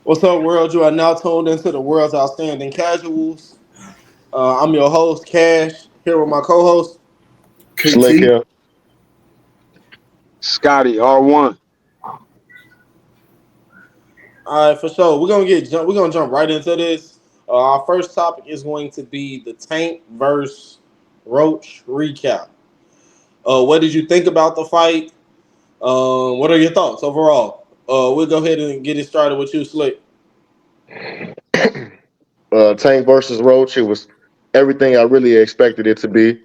What's up, world? You are now tuned into the world's outstanding casuals. I'm your host, Cash, here with my co-host. Slick KT. here. Scotty R1. All right, for sure. We're gonna jump right into this. Our first topic is going to be the Tank versus Roach recap. What did you think about the fight? What are your thoughts overall? We'll go ahead and get it started with you, Slick. Tank versus Roach. It was everything I really expected it to be.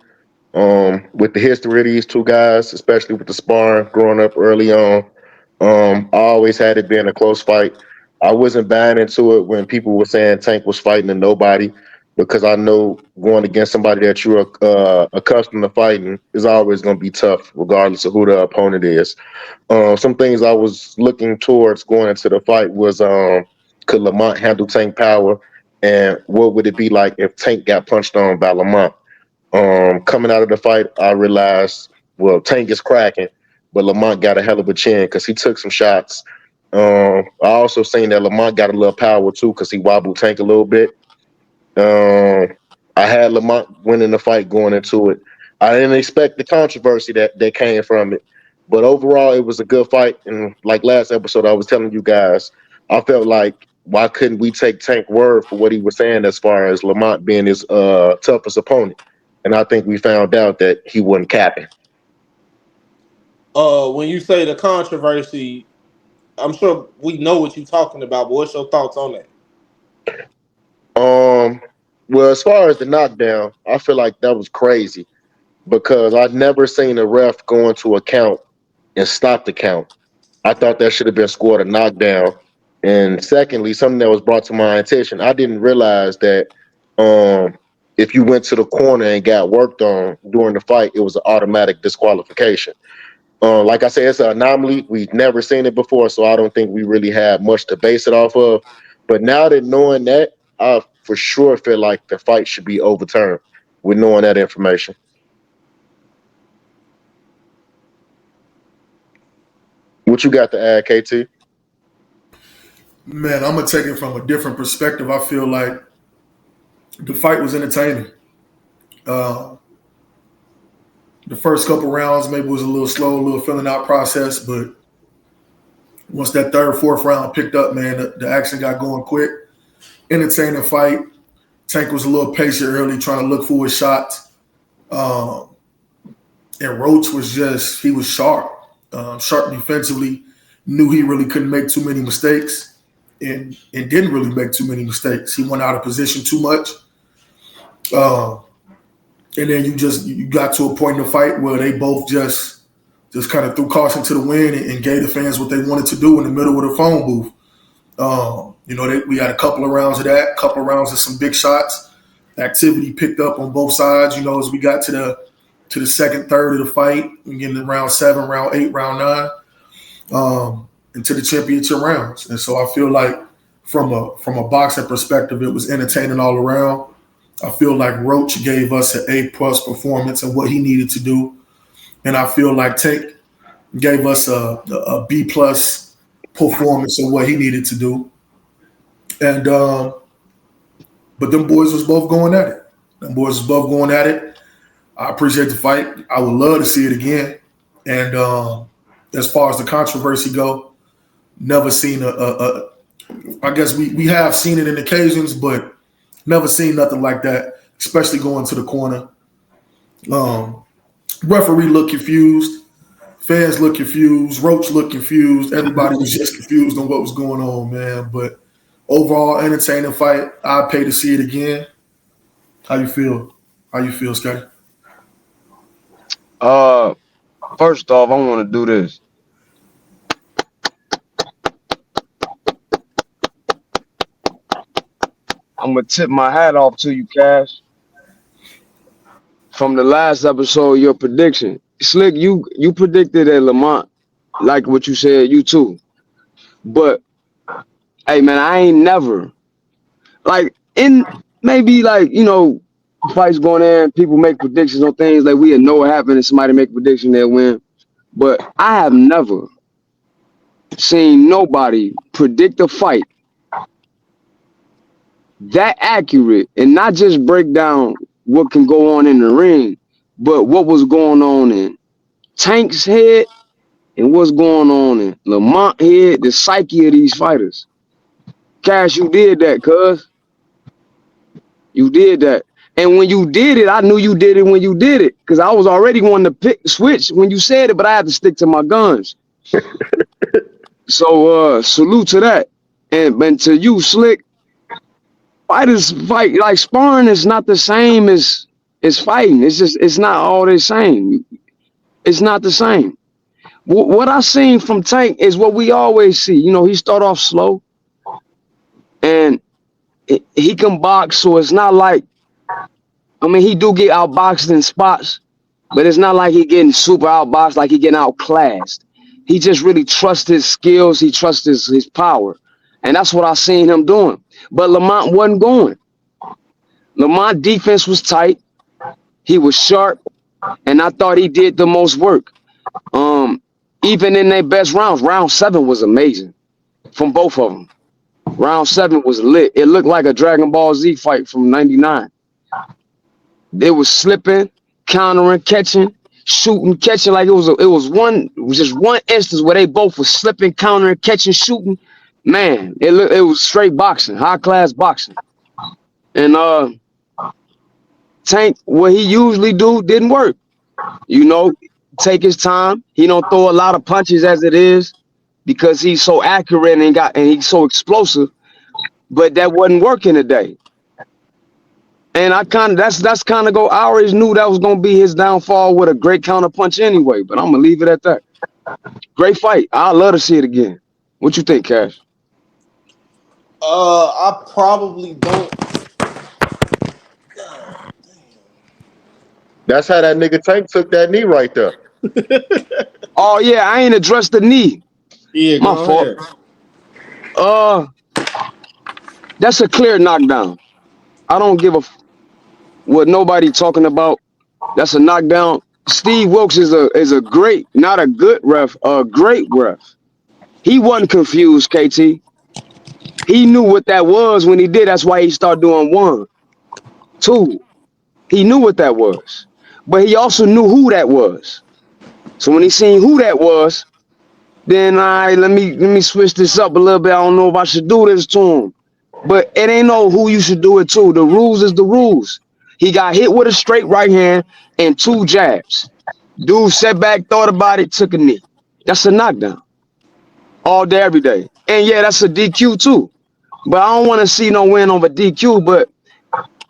With the history of these two guys, especially with the sparring growing up early on, I always had it being a close fight. I wasn't buying into it when people were saying Tank was fighting a nobody because I know going against somebody that you're accustomed to fighting is always going to be tough, regardless of who the opponent is. Some things I was looking towards going into the fight was could Lamont handle Tank power, and what would it be like if Tank got punched on by Lamont? Coming out of the fight, I realized, well, Tank is cracking, but Lamont got a hell of a chin because he took some shots. I also seen that Lamont got a little power too because he wobbled Tank a little bit. I had Lamont winning the fight going into it. I didn't expect the controversy that came from it, but overall, it was a good fight. And like last episode, I was telling you guys, I felt like why couldn't we take Tank word for what he was saying as far as Lamont being his toughest opponent? And I think we found out that he wasn't capping. When you say the controversy, I'm sure we know what you're talking about, but what's your thoughts on that? Um, well, as far as the knockdown, I feel like that was crazy because I'd never seen a ref go into a count and stop the count. I thought that should have been scored a knockdown. And secondly, something that was brought to my attention, I didn't realize that um, if you went to the corner and got worked on during the fight, it was an automatic disqualification. Like I said, it's an anomaly. We've never seen it before, so I don't think we really have much to base it off of. But now that knowing that, I for sure feel like the fight should be overturned with knowing that information. What you got to add, KT? Man, I'm gonna take it from a different perspective. I feel like the fight was entertaining. Uh, the first couple rounds maybe was a little slow, a little filling out process, but once that third, fourth round picked up, man, the action got going quick. Entertaining fight. Tank was a little patient early, trying to look for his shots. Um, and Roach was he was sharp, sharp defensively. Knew he really couldn't make too many mistakes, and didn't really make too many mistakes. He went out of position too much, uh, and then you got to a point in the fight where they both just kind of threw caution to the wind and gave the fans what they wanted to do in the middle of the phone booth. We had a couple of rounds of that, a couple of rounds of some big shots. Activity picked up on both sides. As we got to the second third of the fight, and getting to round 7, round 8, round 9, into the championship rounds. And so I feel like from a boxing perspective, it was entertaining all around. I feel like Roach gave us an A+ performance in what he needed to do, and I feel like Tank gave us a B+ performance in what he needed to do. And but them boys was both going at it. Them boys was both going at it. I appreciate the fight. I would love to see it again. And as far as the controversy go, never seen I guess we have seen it in occasions, but never seen nothing like that, especially going to the corner. Um, Referee looked confused. Fans looked confused. Roach looked confused. Everybody was just confused on what was going on, man. But overall, entertaining fight. I'd pay to see it again. How you feel? How you feel, Scotty? Uh, First off, I want to do this. I'm gonna tip my hat off to you, Cash. From the last episode, your prediction, Slick, you predicted that Lamont, like what you said, you too. But hey, man, I ain't never like in maybe like fights going in, people make predictions on things like we know what happened, and somebody make a prediction they win. But I have never seen nobody predict a fight that accurate and not just break down what can go on in the ring, but what was going on in Tank's head and what's going on in Lamont head, the psyche of these fighters. Cash, you did that, cuz. You did that. And when you did it, I knew you did it when you did it. Because I was already wanting to switch when you said it, but I had to stick to my guns. So salute to that. And to you, Slick, fighters fight like sparring is not the same as fighting. It's not all the same. It's not the same. What I seen from Tank is what we always see. You know, he start off slow and he can box, so it's not like, I mean, he do get outboxed in spots, but it's not like he getting super outboxed, like he getting outclassed. He just really trusts his skills. He trusts his power. And that's what I seen him doing. But Lamont wasn't going. Lamont defense was tight. He was sharp. And I thought he did the most work. Even in their best rounds, round 7 was amazing from both of them. Round 7 was lit. It looked like a Dragon Ball Z fight from '99. They was slipping, countering, catching, shooting, catching. Like it was just one instance where they both was slipping, countering, catching, shooting. Man, it was straight boxing, high class boxing. And Tank, what he usually do didn't work. You know, take his time. He don't throw a lot of punches as it is because he's so accurate and he's so explosive. But that wasn't working today. And I that's kind of go. I always knew that was gonna be his downfall with a great counter punch anyway. But I'm gonna leave it at that. Great fight. I'd love to see it again. What you think, Cash? I probably don't. That's how that nigga Tank took that knee right there. Oh yeah, I ain't addressed the knee. Yeah, My fault. That's a clear knockdown. I don't give what nobody talking about. That's a knockdown. Steve Wilkes is a great, not a good ref, a great ref. He wasn't confused, KT. He knew what that was when he did. That's why he started doing 1, 2. He knew what that was. But he also knew who that was. So when he seen who that was, then let me switch this up a little bit. I don't know if I should do this to him. But it ain't no who you should do it to. The rules is the rules. He got hit with a straight right hand and 2 jabs. Dude sat back, thought about it, took a knee. That's a knockdown. All day, every day. And yeah, that's a DQ too. But I don't want to see no win over DQ, but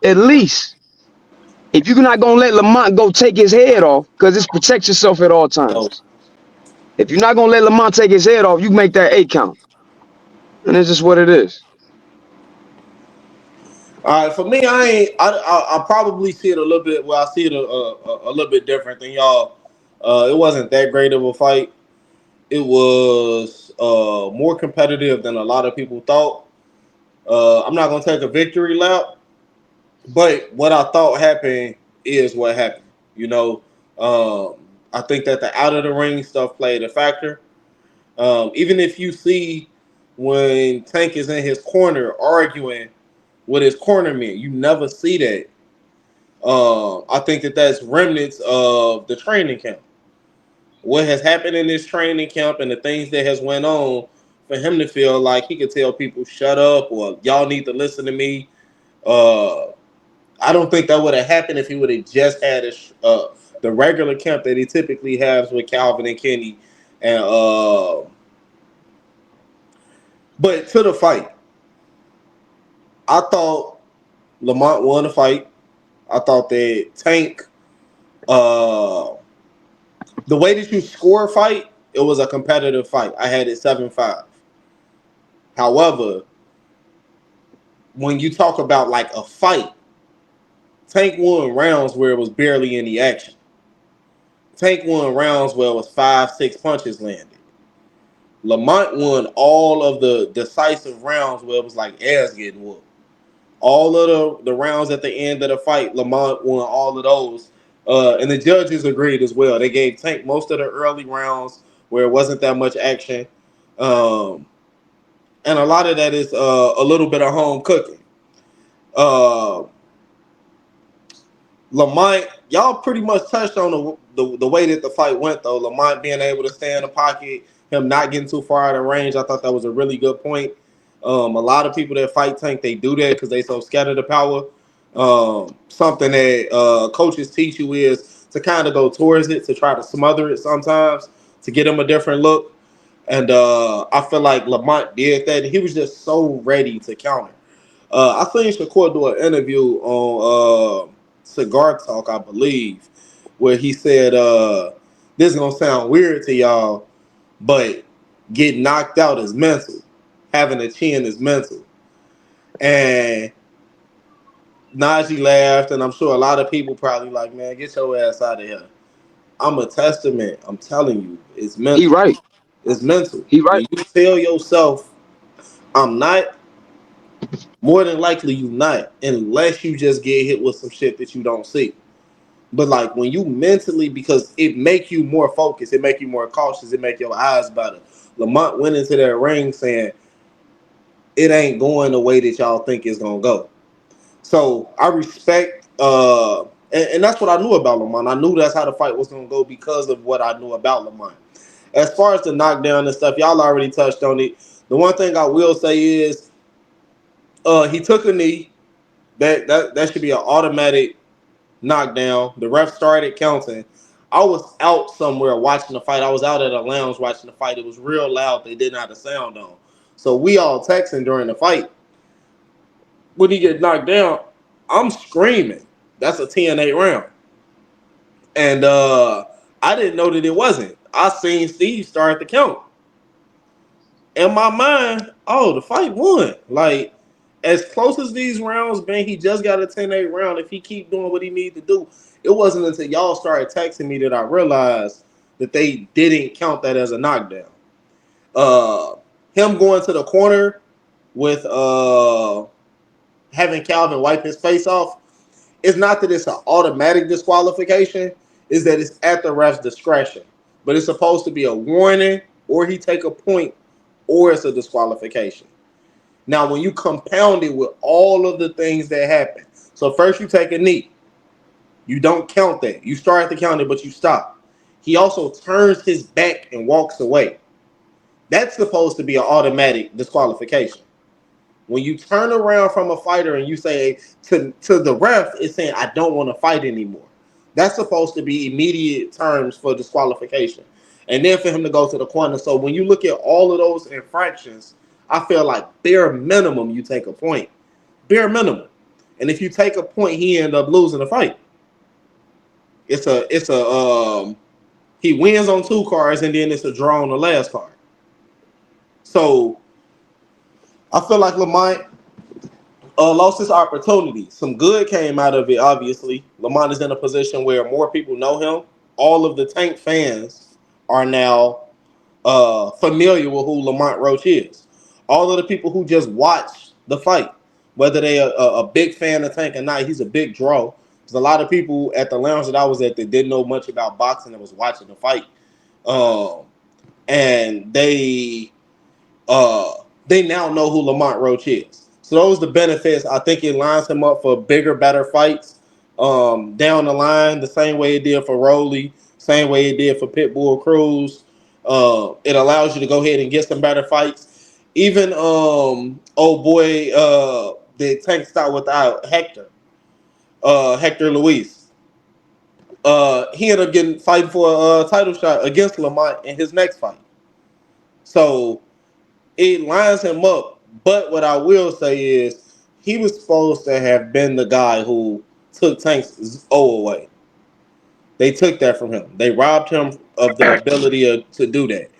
at least if you're not going to let Lamont go take his head off, because it's protect yourself at all times. If you're not going to let Lamont take his head off, you make that 8 count. And it's just what it is. All right, for me, I probably see it a little bit. Well, I see it a little bit different than y'all. It wasn't that great of a fight. It was more competitive than a lot of people thought. I'm not gonna take a victory lap, but what I thought happened is what happened. You know, I think that the out of the ring stuff played a factor. Even if you see when Tank is in his corner arguing with his cornerman, you never see that. I think that that's remnants of the training camp. What has happened in this training camp and the things that has went on for him to feel like he could tell people, shut up, or y'all need to listen to me. I don't think that would have happened if he would have just had the regular camp that he typically has with Calvin and Kenny. And but to the fight, I thought Lamont won the fight. I thought that Tank, the way that you score a fight, it was a competitive fight. I had it 7-5. However, when you talk about like a fight, Tank won rounds where it was barely any action. Tank won rounds where it was 5-6 punches landed. Lamont won all of the decisive rounds where it was like ass getting whooped. All of the rounds at the end of the fight, Lamont won all of those. And the judges agreed as well. They gave Tank most of the early rounds where it wasn't that much action. And a lot of that is a little bit of home cooking. Uh, Lamont, y'all pretty much touched on the way that the fight went, though. Lamont being able to stay in the pocket, him not getting too far out of range. I thought that was a really good point. A lot of people that fight Tank, they do that because they so scared of the power. Something that coaches teach you is to kind of go towards it, to try to smother it sometimes, to get him a different look. And I feel like Lamont did that. He was just so ready to counter. I seen Shakur do an interview on Cigar Talk, I believe, where he said, this is going to sound weird to y'all, but getting knocked out is mental. Having a chin is mental. And Najee laughed, and I'm sure a lot of people probably like, man, get your ass out of here. I'm a testament. I'm telling you, it's mental. He right. It's mental. He right. When you tell yourself, I'm not, more than likely you not, unless you just get hit with some shit that you don't see. But like when you mentally, because it make you more focused, it make you more cautious, it make your eyes better. Lamont went into that ring saying, it ain't going the way that y'all think it's gonna go. So I respect, and that's what I knew about Lamont. I knew that's how the fight was gonna go because of what I knew about Lamont. As far as the knockdown and stuff, y'all already touched on it. The one thing I will say is, he took a knee. That should be an automatic knockdown. The ref started counting. I was out somewhere watching the fight. I was out at a lounge watching the fight. It was real loud. They didn't have the sound on. So we all texting during the fight. When he get knocked down, I'm screaming. That's a 10-8 round. And I didn't know that it wasn't. I seen Steve start the count. In my mind, oh, the fight won. Like, as close as these rounds been, he just got a 10-8 round. If he keep doing what he need to do, it wasn't until y'all started texting me that I realized that they didn't count that as a knockdown. Him going to the corner with having Calvin wipe his face off, it's not that it's an automatic disqualification, it's that it's at the ref's discretion. But it's supposed to be a warning, or he take a point, or it's a disqualification. Now, when you compound it with all of the things that happen, so first you take a knee. You don't count that. You start to count it, but you stop. He also turns his back and walks away. That's supposed to be an automatic disqualification. When you turn around from a fighter and you say to the ref, it's saying, I don't want to fight anymore. That's supposed to be immediate terms for disqualification. And then for him to go to the corner. So when you look at all of those infractions, I feel like bare minimum you take a point. Bare minimum. And if you take a point, he end up losing the fight. He wins on 2 cards and then it's a draw on the last card. So I feel like Lamont lost his opportunity. Some good came out of it, obviously. Lamont is in a position where more people know him. All of the Tank fans are now familiar with who Lamont Roach is. All of the people who just watch the fight, whether they are a big fan of Tank or not, he's a big draw. There's a lot of people at the lounge that I was at that didn't know much about boxing and was watching the fight. And they now know who Lamont Roach is. So those are the benefits. I think it lines him up for bigger, better fights down the line, the same way it did for Rolly, same way it did for Pitbull Cruz. It allows you to go ahead and get some better fights. Even the Tank stopped without Hector Luis. He ended up fighting for a title shot against Lamont in his next fight. So it lines him up. But what I will say is he was supposed to have been the guy who took Tank's O away. They took that from him. They robbed him of the ability to do that.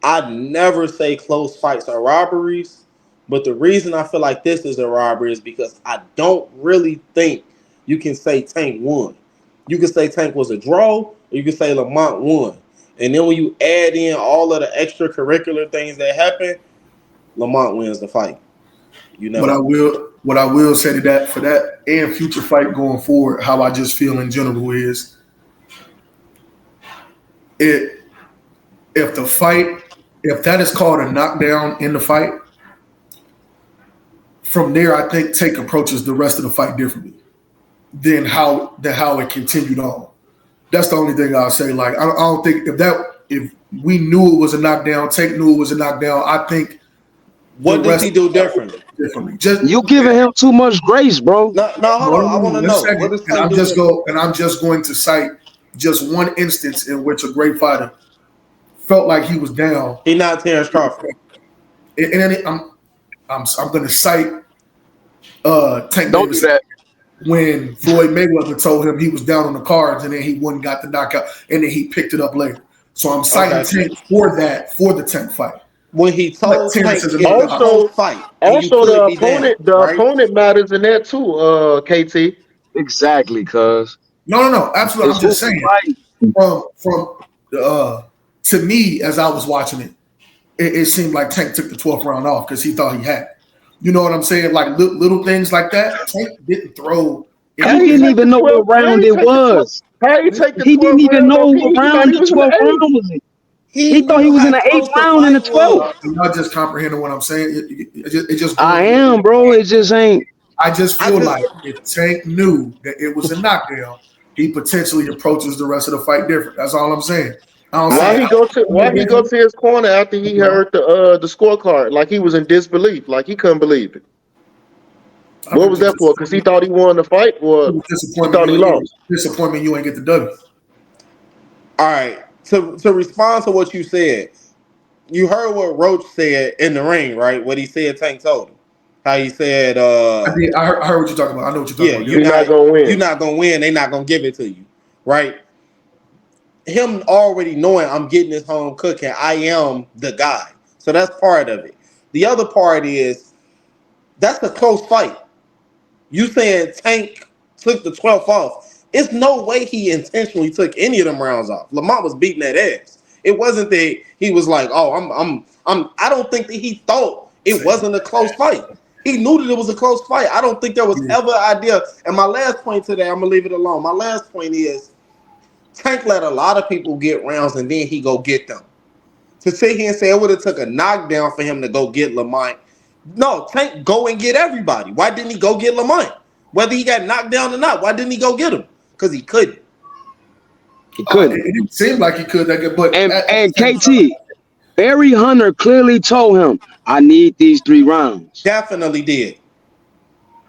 I never say close fights are robberies, but the reason I feel like this is a robbery is because I don't really think you can say Tank won. You can say Tank was a draw, or you can say Lamont won. And then when you add in all of the extracurricular things that happen, Lamont wins the fight. You know. What I will say to that, for that and future fight going forward, how I just feel in general is if that is called a knockdown in the fight, from there, I think Tank approaches the rest of the fight differently than how it continued on. That's the only thing I'll say. Like I don't think if we knew it was a knockdown, Tank knew it was a knockdown. I think what did he do differently? Just You giving him too much grace, bro. No, hold on. I want to know. What does Tank do? I'm just going to cite just one instance in which a great fighter felt like he was down. He not Terrence Crawford. And I'm going to cite Tank Don't Davis do that. when Floyd Mayweather told him he was down on the cards and then he wouldn't got the knockout and then he picked it up later. So I'm citing Tank for the Tank fight. When he told Tank Also- the fight. Also, the opponent matters in that too, KT. Exactly, cuz. No, absolutely. I'm just saying. Right. From to me, as I was watching it, it seemed like Tank took the 12th round off because he thought he had it. You know what I'm saying? Like little things like that. Tank didn't throw. He didn't even know what round it was. How take the He didn't even know round? what round the 12th round was in. He thought he was in the 8th round and the 12th. You're not just comprehending what I'm saying. It just. I am, bro. It just ain't. I just feel like if Tank knew that it was a knockdown, he potentially approaches the rest of the fight different. That's all I'm saying. Why he go to his corner after he heard the scorecard? Like he was in disbelief, like he couldn't believe it. What was that for? Because he thought he won the fight, or he thought he lost? Disappointment, you ain't get the W. All right. To respond to what you said, you heard what Roach said in the ring, right? What he said Tank told him. How he said, I heard what you're talking about. I know what you're talking about. You're not gonna win. You're not gonna win. They're not gonna give it to you, right? Him already knowing I'm getting this home cooking, I am the guy. So that's part of it. The other part is that's a close fight. You saying Tank took the 12th off. It's no way he intentionally took any of them rounds off. Lamont was beating that ass. It wasn't that he was like, oh, I don't think that he thought it wasn't a close fight. He knew that it was a close fight. I don't think there was ever an idea. And my last point today, I'm gonna leave it alone. My last point is Tank let a lot of people get rounds and then he go get them. To sit here and say it would have took a knockdown for him to go get Lamont. No, Tank go and get everybody. Why didn't he go get Lamont? Whether he got knocked down or not, why didn't he go get him? Because he couldn't. He couldn't. It didn't seem like he could. But And KT, Barry Hunter clearly told him, I need these 3 rounds. Definitely did.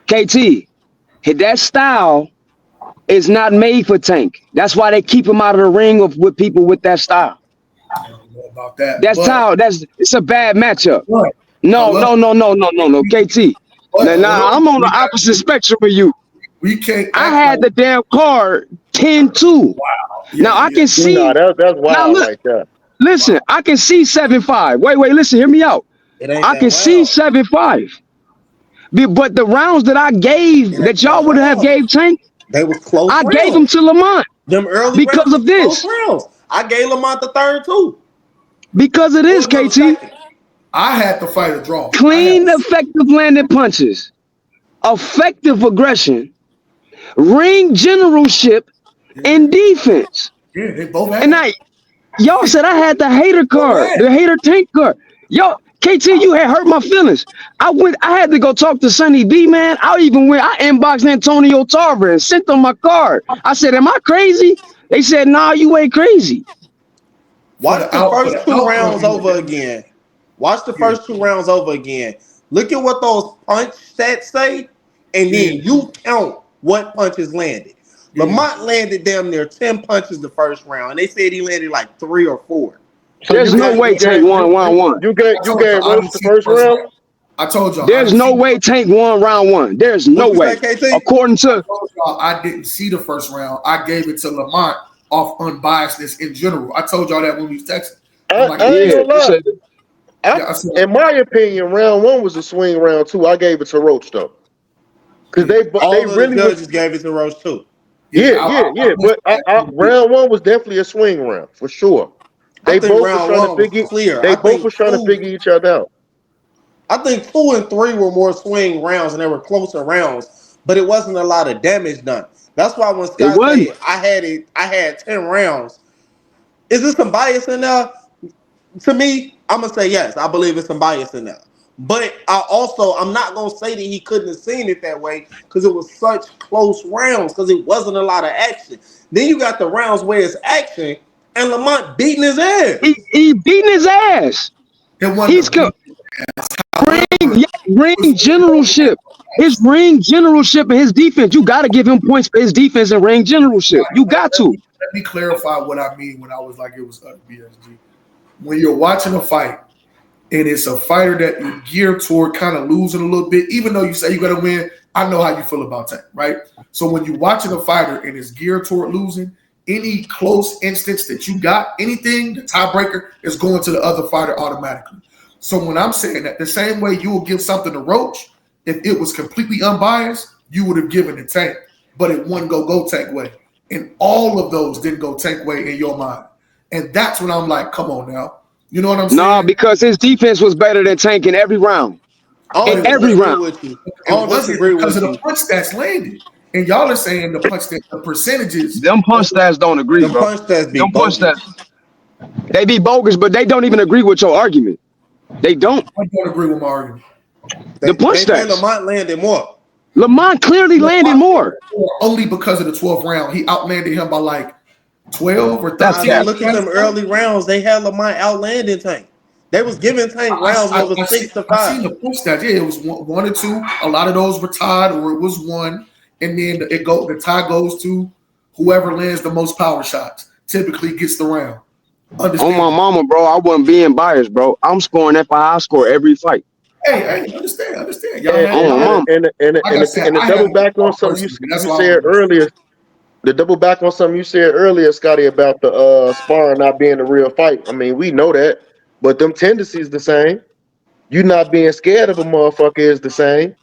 KT, that style is not made for Tank. That's why they keep him out of the ring with people with that style. I don't know about that. It's a bad matchup. But, No, KT. Now I'm on the opposite spectrum of you. We can't. I had the damn card 10-2. Wow. Yeah, now I can see. No, that's wild like that. Listen, I can see 7-5. Wait, listen, hear me out. I can see 7-5. But the rounds that I gave that y'all would have gave Tank, they was close. I gave them to Lamont. Them early because of this. Rounds. I gave Lamont the third too. Because of this, KT. I had to fight a draw. Clean, effective landed punches, effective aggression, ring generalship, and defense. Yeah, they both had. And y'all said I had the hater card, the hater Tank card. Yo, KT, you had hurt my feelings. I had to go talk to Sonny B, man. I inboxed Antonio Tarver and sent them my card. I said, am I crazy? They said, nah, you ain't crazy. Watch the first 2 rounds over again. Watch the first 2 rounds over again. Look at what those punch stats say, and then you count what punches landed. Lamont landed damn near 10 punches the first round, and they said he landed like 3 or 4. So there's no way Tank won round 1. You gave Roach the first round? I told y'all. There's no way Tank won round 1. There's no way. According to I didn't see the first round. I gave it to Lamont off unbiasedness in general. I told y'all that when we was texting. In my opinion, round 1 was a swing round 2. I gave it to Roach though, because they really judges gave it to Roach too. Yeah. But round 1 was definitely a swing round for sure. They both were trying to figure. They both were trying to figure each other out. I think 2 and 3 were more swing rounds, and they were closer rounds, but it wasn't a lot of damage done. That's why when Scott said I had 10 rounds. Is there some bias in there? To me, I'm gonna say yes. I believe there's some bias in there. But I'm not gonna say that he couldn't have seen it that way because it was such close rounds because it wasn't a lot of action. Then you got the rounds where it's action and Lamont beating his ass. He beating his ass. He's ring generalship. His ring generalship and his defense. You got to give him points for his defense and ring generalship. You got to. Let me clarify what I mean when I was like it was BSG. When you're watching a fight and it's a fighter that you gear toward kind of losing a little bit, even though you say you got to win, I know how you feel about that, right? So when you're watching a fighter and it's geared toward losing, any close instance that you got, anything, the tiebreaker is going to the other fighter automatically. So when I'm saying that, the same way you will give something to Roach, if it was completely unbiased, you would have given it Tank, but it wouldn't go Tank way. And all of those didn't go Tank way in your mind. And that's when I'm like, come on now. You know what I'm saying? No, because his defense was better than Tank in every round. In every round. It wasn't because of the punch stats landed. And y'all are saying the percentages. Them punch stats don't agree, them bro. Punch stats be them bogus. punch stats. They be bogus, but they don't even agree with your argument. They don't. I don't agree with my argument. The punch stats. Lamont landed more. Lamont clearly landed more. Only because of the 12th round. He outlanded him by like 12 or 13. Look at them early rounds. They had Lamont outlanding Tank. They was giving Tank rounds over 6 to 5. I seen the punch stats. Yeah, it was one or two. A lot of those were tied, or it was one. And then the tie goes to whoever lands the most power shots. Typically gets the round. On my mama, bro, I wasn't being biased, bro. I'm scoring that by high score every fight. Hey, I understand. And the double back on something you said earlier. The double back on something you said earlier, Scotty, about the sparring not being a real fight. I mean, we know that, but them tendencies the same. You not being scared of a motherfucker is the same.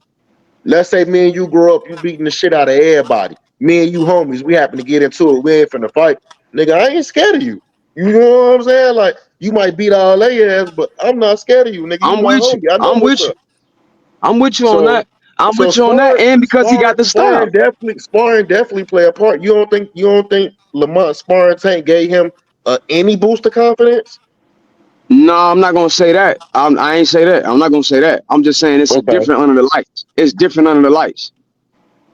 Let's say me and you grow up, you beating the shit out of everybody. Me and you homies, we happen to get into it. We ain't finna fight. Nigga, I ain't scared of you. You know what I'm saying? Like, you might beat all their ass, but I'm not scared of you, nigga. I'm with you. I'm with you. I'm with you on that. I'm with you on that, and because he got the style. Sparring definitely play a part. You don't think Lamont sparring Tank gave him any boost of confidence? No, I'm not gonna say that. I ain't say that. I'm not gonna say that. I'm just saying it's different under the lights. It's different under the lights,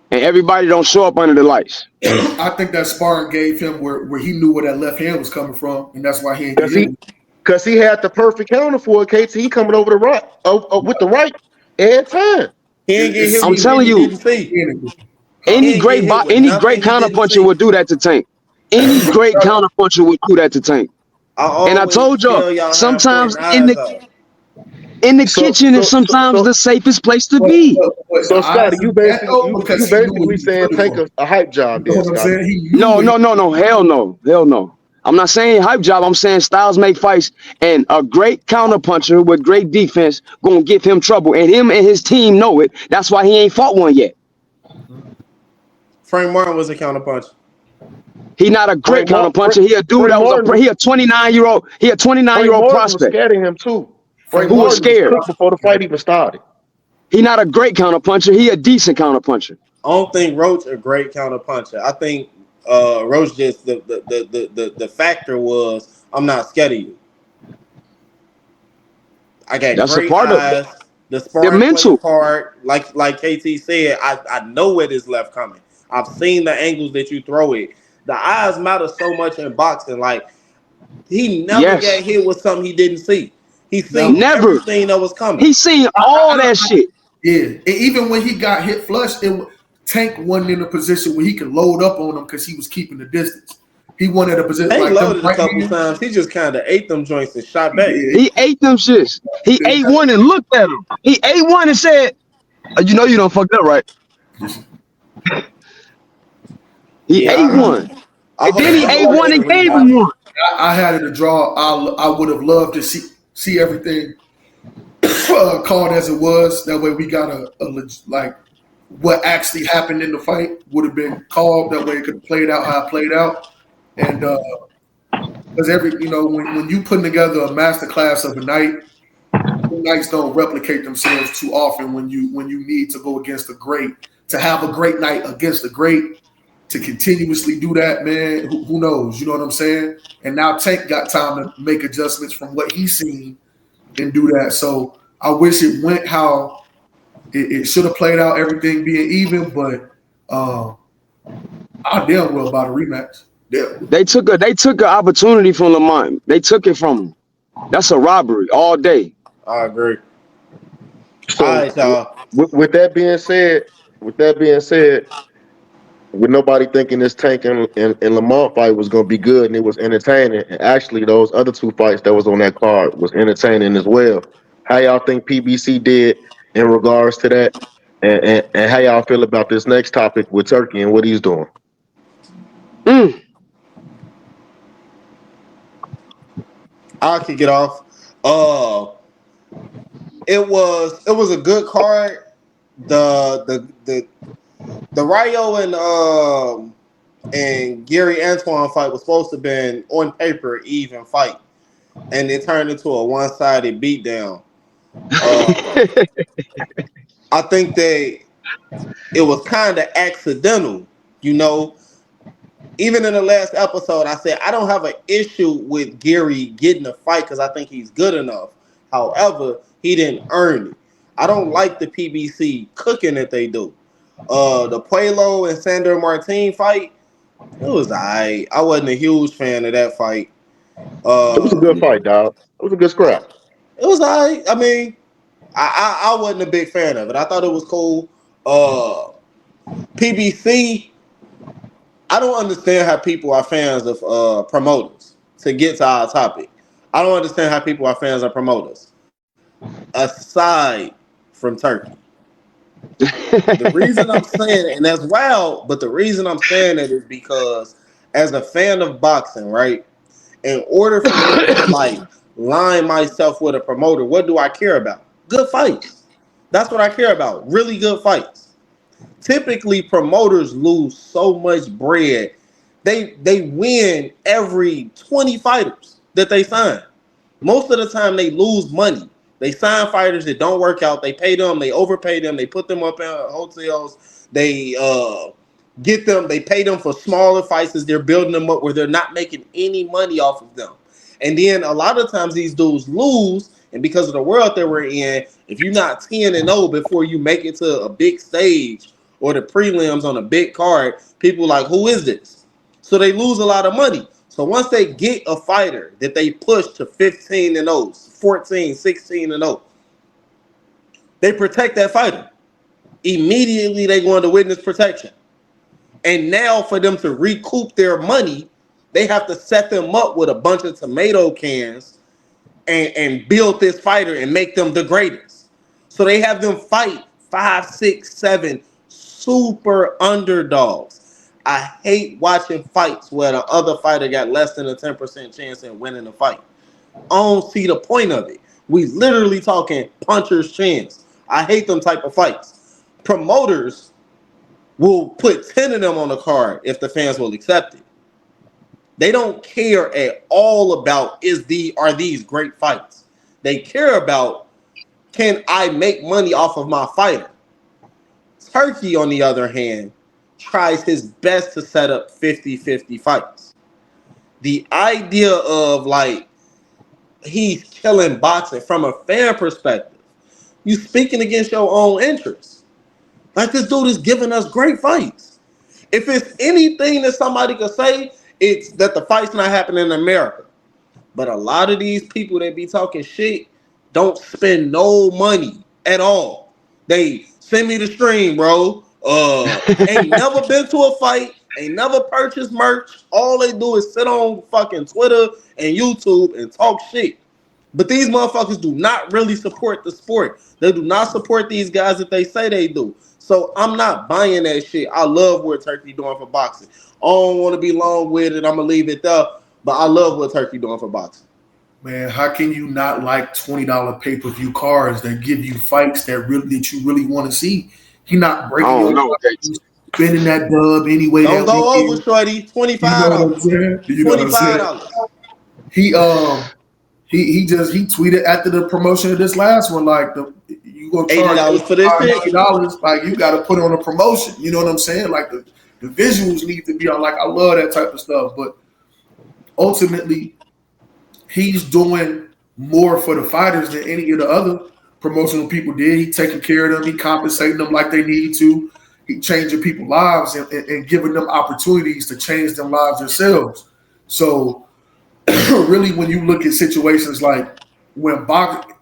and everybody don't show up under the lights. I think that sparring gave him where he knew where that left hand was coming from, and that's why he ain't. Because he had the perfect counter for it. KT coming over the right with the right and time. I'm telling you, any great counterpuncher would do that to Tank. Any great counterpuncher would do that to Tank. And I told y'all, sometimes in the kitchen is sometimes the safest place to be. So Scotty, you basically saying take a hype job there, Scotty. No, hell no. I'm not saying hype job. I'm saying styles make fights, and a great counterpuncher with great defense gonna give him trouble, and him and his team know it. That's why he ain't fought one yet. Frank Martin was a counterpuncher. He not a great counterpuncher. He a dude that was he a 29-year-old. He a 29-year-old prospect. Was scared of him too. Who was scared before the fight even started. He not a great counterpuncher. He a decent counterpuncher. I don't think Roach a great counterpuncher. I think Roach just the factor was I'm not scared of you. I got that's great a part eyes. of the sparring mental part, like KT said, I know where this left coming. I've seen the angles that you throw it. The eyes matter so much in boxing. Like he never got hit with something he didn't see. He seen everything that was coming. He seen all that shit. Yeah, and even when he got hit flush, Tank wasn't in a position where he could load up on him because he was keeping the distance. He wanted a position. He loaded a couple times. He just kind of ate them joints and shot back. He ate them shits. He ate one and looked at him. He ate one and said, "You know you don't fucked up, right?" He ate one. And then he ate one and gave him one. I had it a draw. I would have loved to see everything called as it was. That way we got a like what actually happened in the fight would have been called. That way it could have played out how it played out. And because when you putting together a master class of a night, nights don't replicate themselves too often when you need to go against a great, to have a great night against a great, to continuously do that, man, who knows? You know what I'm saying? And now Tank got time to make adjustments from what he's seen and do that. So I wish it went how it should have played out, everything being even, but I damn well about a rematch. Yeah. They took an opportunity from Lamont. They took it from him. That's a robbery all day. I agree. All So right, y'all. with that being said, with nobody thinking this Tank and Lamont fight was going to be good and it was entertaining, and actually those other two fights that was on that card was entertaining as well. How y'all think PBC did in regards to that, and how y'all feel about this next topic with Turkey and what he's doing? I'll kick it off. It was a good card. The Rayo and Gary Antoine fight was supposed to have been on paper even fight, and it turned into a one-sided beatdown. I think it was kind of accidental, you know. Even in the last episode, I said I don't have an issue with Gary getting a fight because I think he's good enough. However, he didn't earn it. I don't like the PBC cooking that they do. The Puello and Sandor Martin fight, it was alright. I wasn't a huge fan of that fight. It was a good fight, dog. It was a good scrap. It was alright. I mean, I wasn't a big fan of it. I thought it was cool. PBC, I don't understand how people are fans of promoters. To get to our topic, I don't understand how people are fans of promoters. Aside from Turkey. The reason I'm saying it, and that's wild, but the reason I'm saying it is because as a fan of boxing, right, in order for me to like line myself with a promoter, what do I care about? Good fights. That's what I care about. Really good fights. Typically, promoters lose so much bread. They win every 20 fighters that they sign. Most of the time, they lose money. They sign fighters that don't work out. They pay them. They overpay them. They put them up in hotels. They get them. They pay them for smaller fights as they're building them up where they're not making any money off of them. And then a lot of times these dudes lose, and because of the world that we're in, if you're not 10-0 before you make it to a big stage or the prelims on a big card, people are like, who is this? So they lose a lot of money. So once they get a fighter that they push to 15-0, 14, 16-0, they protect that fighter. Immediately they go into witness protection. And now for them to recoup their money, they have to set them up with a bunch of tomato cans and build this fighter and make them the greatest. So they have them fight 5, 6, 7 super underdogs. I hate watching fights where the other fighter got less than a 10% chance in winning the fight. I don't see the point of it. We literally talking puncher's chance. I hate them type of fights. Promoters will put 10 of them on the card if the fans will accept it. They don't care at all about are these great fights. They care about, can I make money off of my fighter? Turkey, on the other hand, tries his best to set up 50-50 fights. The idea of like he's killing boxing from a fan perspective, you speaking against your own interests. Like this dude is giving us great fights. If it's anything that somebody could say, it's that the fight's not happening in America. But a lot of these people that be talking shit don't spend no money at all. They send me the stream, bro. Ain't never been to a fight, ain't never purchased merch. All they do is sit on fucking Twitter and YouTube and talk shit. But these motherfuckers do not really support the sport. They do not support these guys that they say they do. So I'm not buying that shit. I love what Turkey doing for boxing. I don't want to be long with it. I'm gonna leave it there. But I love what Turkey doing for boxing. Man, how can you not like $20 pay-per-view cards that give you fights that you really want to see? He not breaking spending that dub anyway. Don't go over, shorty. $25. You know what I'm saying? He tweeted after the promotion of this last one, like you gonna charge $80 for this shit. $80, like you got to put on a promotion. You know what I'm saying? Like the visuals need to be on. Like I love that type of stuff, but ultimately, he's doing more for the fighters than any of the other promotional people did. He taking care of them. He compensating them like they need to. He changing people's lives and giving them opportunities to change their lives themselves. So really, when you look at situations like when box,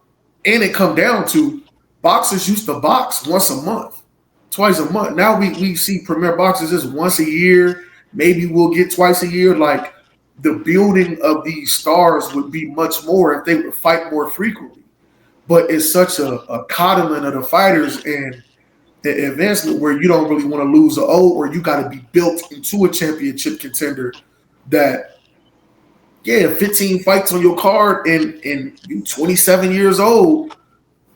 and it come down to boxers used to box once a month, twice a month. Now we see premier boxers just once a year. Maybe we'll get twice a year. Like the building of these stars would be much more if they would fight more frequently. But it's such a coddling of the fighters and the advancement where you don't really want to lose an O, or you got to be built into a championship contender that, yeah, 15 fights on your card and you 27 years old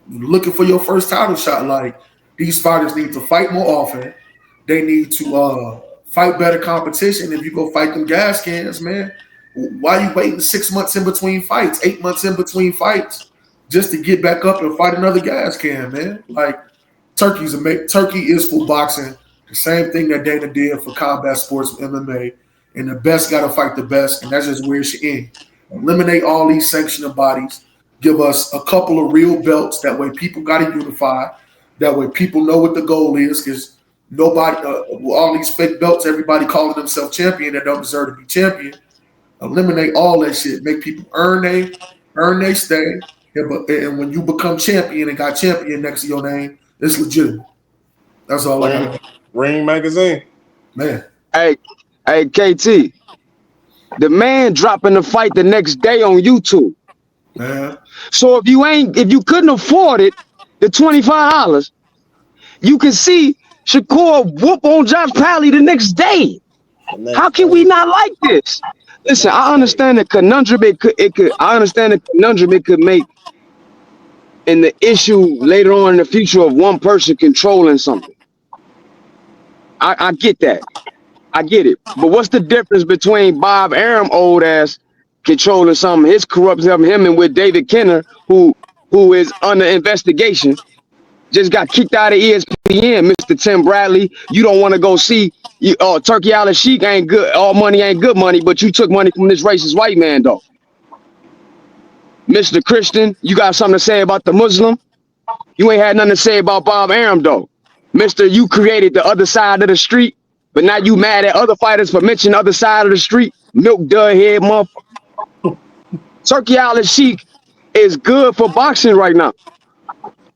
looking for your first title shot. Like, these fighters need to fight more often. They need to fight better competition. If you go fight them gas cans, man, why are you waiting 6 months in between fights, 8 months in between fights just to get back up and fight another gas can, man? Like, Turkey is for boxing, the same thing that Dana did for combat sports with MMA, and the best got to fight the best, and that's just where it should end. Eliminate all these sanctioning bodies, give us a couple of real belts, that way people got to unify, that way people know what the goal is, because nobody, all these fake belts, everybody calling themselves champion that don't deserve to be champion. Eliminate all that shit, make people earn they stay, and when you become champion and got champion next to your name, it's legitimate. That's all I got. Ring Magazine. Man. Hey, KT, the man dropping the fight the next day on YouTube. Man. So if you couldn't afford it, the $25, you can see Shakur whoop on Josh Pally the next day. How can we not like this? Listen, I understand the conundrum it could make, and the issue later on in the future of one person controlling something. I get that. I get it. But what's the difference between Bob Arum, old ass, controlling something, his corrupt him and with David Kenner, who is under investigation, just got kicked out of ESPN, Mr. Tim Bradley. You don't want to go see Turkey Al Sheik ain't good. All money ain't good money, but you took money from this racist white man, though. Mr. Christian, you got something to say about the Muslim? You ain't had nothing to say about Bob Arum, though. Mr. You created the other side of the street, but now you mad at other fighters for mentioning the other side of the street. Milk dud head, motherfucker. Turkey Al Sheik is good for boxing right now.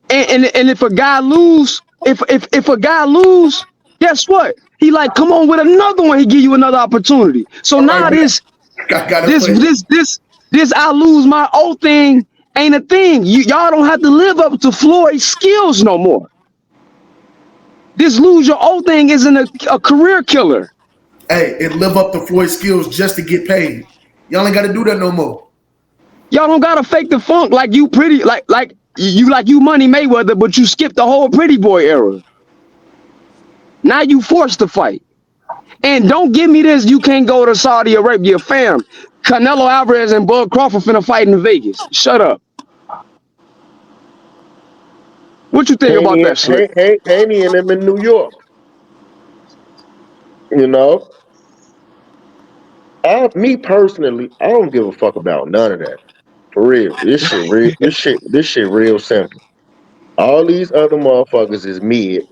And if a guy lose, if a guy lose, guess what? He like, come on with another one. He give you another opportunity. So now this I lose my old thing ain't a thing. Y'all don't have to live up to Floyd's skills no more. This lose your old thing isn't a career killer. Hey, and live up to Floyd's skills just to get paid. Y'all ain't got to do that no more. Y'all don't gotta fake the funk like you pretty, like you Money Mayweather, but you skipped the whole pretty boy era. Now you forced to fight. And don't give me this, you can't go to Saudi Arabia, fam. Canelo Alvarez and Bud Crawford finna fight in Vegas. Shut up. What you think about that shit? Haney and them in New York. You know? Me personally, I don't give a fuck about none of that. For real. This shit real simple. All these other motherfuckers is mid.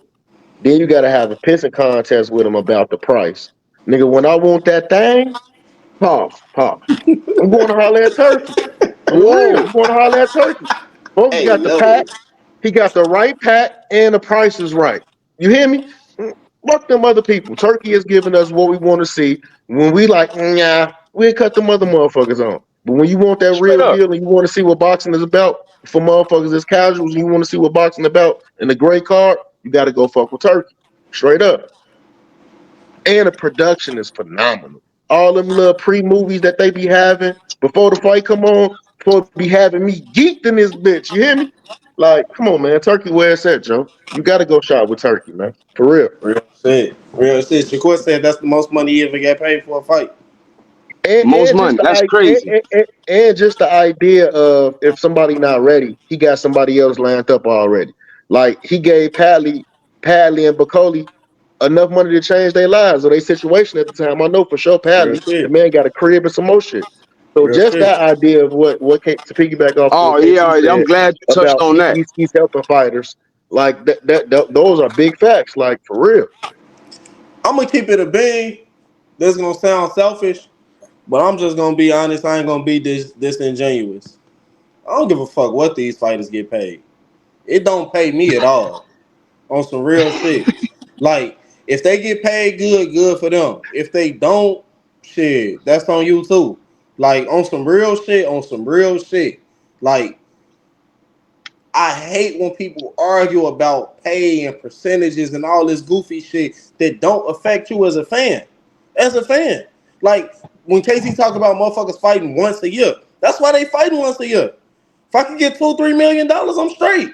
Then you gotta have a pissing contest with them about the price. Nigga, when I want that thing, pause. I'm going to holler at Turkey. I'm going to holler at Turkey. Folks got the pack. He got the right pack and the price is right. You hear me? Fuck them other people. Turkey is giving us what we want to see. When we like, nah, we cut them other motherfuckers on. But when you want that real deal and you want to see what boxing is about, for motherfuckers as casuals, and you want to see what boxing is about in the gray card, you got to go fuck with Turkey. Straight up. And the production is phenomenal. All them little pre-movies that they be having before the fight come on, before be having me geeked in this bitch. You hear me? Like, come on, man. Turkey where it's at, Joe. You got to go shop with Turkey, man. For real. Real shit. Shakur said that's the most money he ever got paid for a fight. Most money. That's crazy. And just the idea of if somebody not ready, he got somebody else lined up already. Like, he gave Padley and Bacoli enough money to change their lives or their situation at the time. I know for sure Padley, the man got a crib and some more shit. So Real just shit. that idea of what to piggyback off Oh what yeah, KT I'm said glad you touched about on that. he's helping fighters, like those are big facts, like for real. I'm gonna keep it a bean. This is gonna sound selfish, but I'm just gonna be honest. I ain't gonna be disingenuous. I don't give a fuck what these fighters get paid. It don't pay me at all. On some real shit. Like, if they get paid good, good for them. If they don't, shit, that's on you too. Like, on some real shit, on some real shit. Like, I hate when people argue about pay and percentages and all this goofy shit that don't affect you as a fan. As a fan. Like, when Casey talk about motherfuckers fighting once a year, that's why they fighting once a year. If I could get $2-3 million, I'm straight.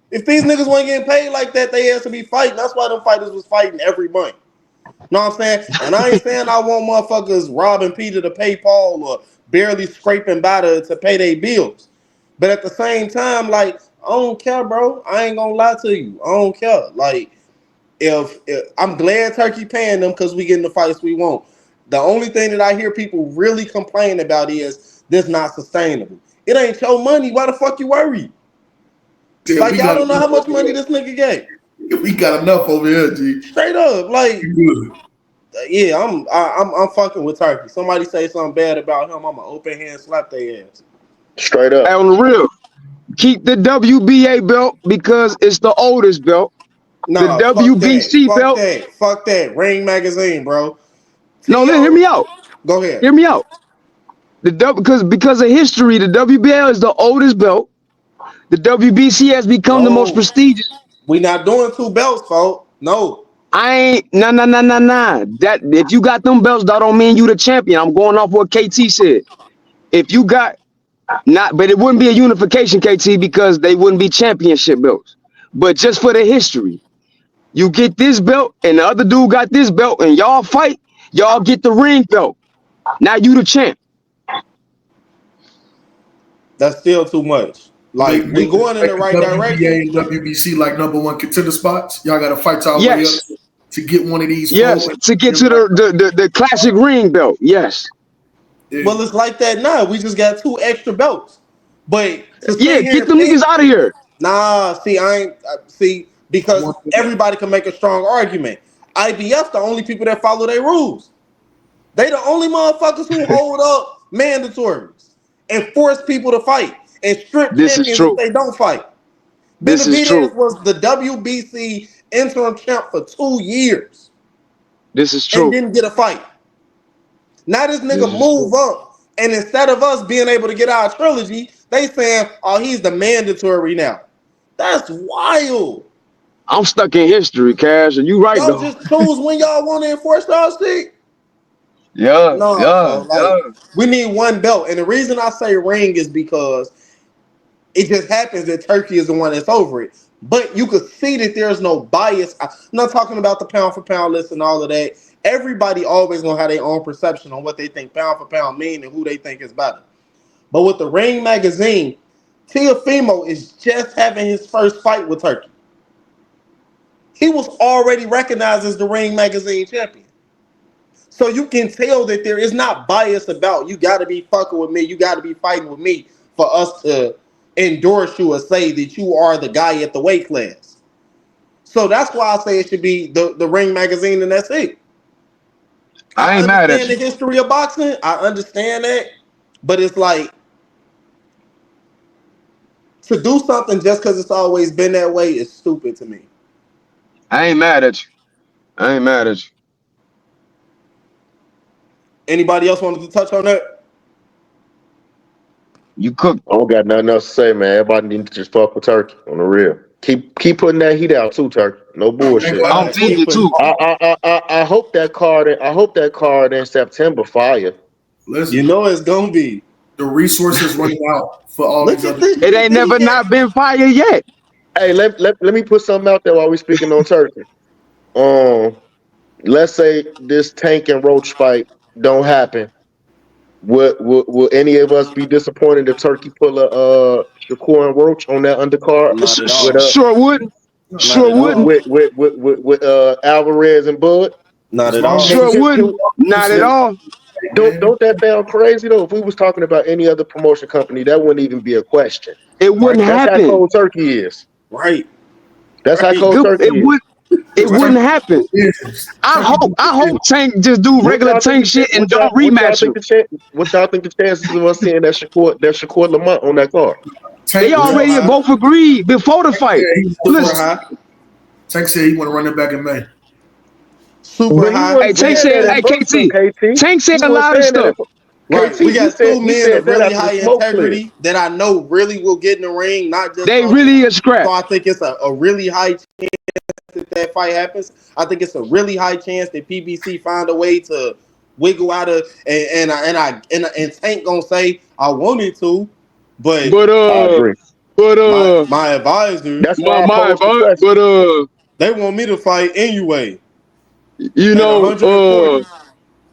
If these niggas weren't getting paid like that, they had to be fighting. That's why them fighters was fighting every month. Know what I'm saying? And I ain't saying I want motherfuckers robbing Peter to pay Paul or barely scraping by to pay their bills. But at the same time, like, I don't care, bro. I ain't gonna lie to you. I don't care. Like, if I'm glad Turkey paying them because we getting the fights we want. The only thing that I hear people really complain about is this not sustainable. It ain't your money. Why the fuck you worry? Yeah, Like, y'all don't know how much money this nigga get. We got enough over here, G. Straight up, like, Good. yeah, I'm fucking with Turkey. Somebody say something bad about him, I'ma open hand slap their ass. Straight Hey, up. on the real, keep the WBA belt because it's the oldest belt. Nah, The WBC belt. fuck that. Ring magazine, bro. No, hear me out. Go ahead. Hear me out. Because of history, the WBA is the oldest belt. The WBC has become the most No, prestigious. we not doing two belts, folks. No. I ain't nah. That if you got them belts, that don't mean you the champion. I'm going off what KT said. If you got but it wouldn't be a unification, KT, because they wouldn't be championship belts. But just for the history, you get this belt and the other dude got this belt and y'all fight, y'all get the ring belt. Now you the champ. That's still too much. Like, we going in the right direction. WBA and WBC like number one contender spots. Y'all got to fight y'all way Yes. up to get one of these. Yes, to get to the classic ring belt. Yes. Yeah. Well, it's like that now. We just got 2 extra belts. But to sit Yeah, here get and them pick- niggas out of here. Nah, see, because everybody can make a strong argument. IBF the only people that follow their rules. They the only motherfuckers who hold up mandatories and force people to fight and strip This is champions true. if they don't fight. This is true. Benavidez was the WBC interim champ for 2 years This is and true. didn't get a fight. Now this nigga This is move true. up, and instead of us being able to get our trilogy, they saying, "Oh, he's the mandatory now." That's wild. I'm stuck in history, Cash, and you right Y'all though. just choose when y'all want to enforce y'all shit. Yeah, No, yeah, so, like, we need one belt, and the reason I say ring is because it just happens that Turkey is the one that's over it. But you could see that there's no bias. I'm not talking about the pound for pound list and all of that. Everybody always gonna have their own perception on what they think pound for pound mean and who they think is better. But with the Ring magazine, Teofimo is just having his first fight with Turkey. He was already recognized as the Ring magazine champion. So you can tell that there is not bias about you got to be fucking with me, you got to be fighting with me for us to endorse you or say that you are the guy at the weight class. So that's why I say it should be the Ring magazine, and that's it. I ain't mad at understand you. the history of boxing. I understand that, but it's like to do something just because it's always been that way is stupid to me. I ain't mad at you. I ain't mad at you. Anybody else wanted to touch on that? You cooked. I don't got nothing else to say, man. Everybody need to just fuck with Turkey on the real. Keep putting that heat out too, Turkey. No bullshit. I'm feeding you too. I hope that card. I hope that card in September fire. Listen, You know it's gonna be. the resources running out for all Look these at other. this. It ain't never not been fire yet. Hey, let me put something out there while we speaking on Turkey. Let's say this Tank and Roach fight don't happen. Will any of us be disappointed if Turkey pull a Shakur and Roach on that undercard? Not at all. Sure wouldn't. Not Sure at all. wouldn't. With Alvarez and Bud? Not As at long all. as- Sure Can- wouldn't. Not at all. Don't that sound crazy though? If we was talking about any other promotion company, that wouldn't even be a question. It wouldn't That's how happen. Cold Turkey is. Right. That's how Right. Cold Turkey It is. would. It wouldn't happen. I hope Tank just do regular Tank shit and don't rematch him. What y'all think the chances of us seeing that Shakur Lamont on that card? They already both agreed before the fight. Super high. Tank said he want to run it back in May. Super high. Hey, Tank said, hey, KT. Tank said a lot of stuff. Right. KT, We got two men of really high integrity that I know really will get in the ring, not just they really a scrap. So I think it's a really high chance that fight happens. I think it's a really high chance that PBC find a way to wiggle out of and Tank gonna say I wanted to, but my advisor, that's why they want me to fight anyway. You know,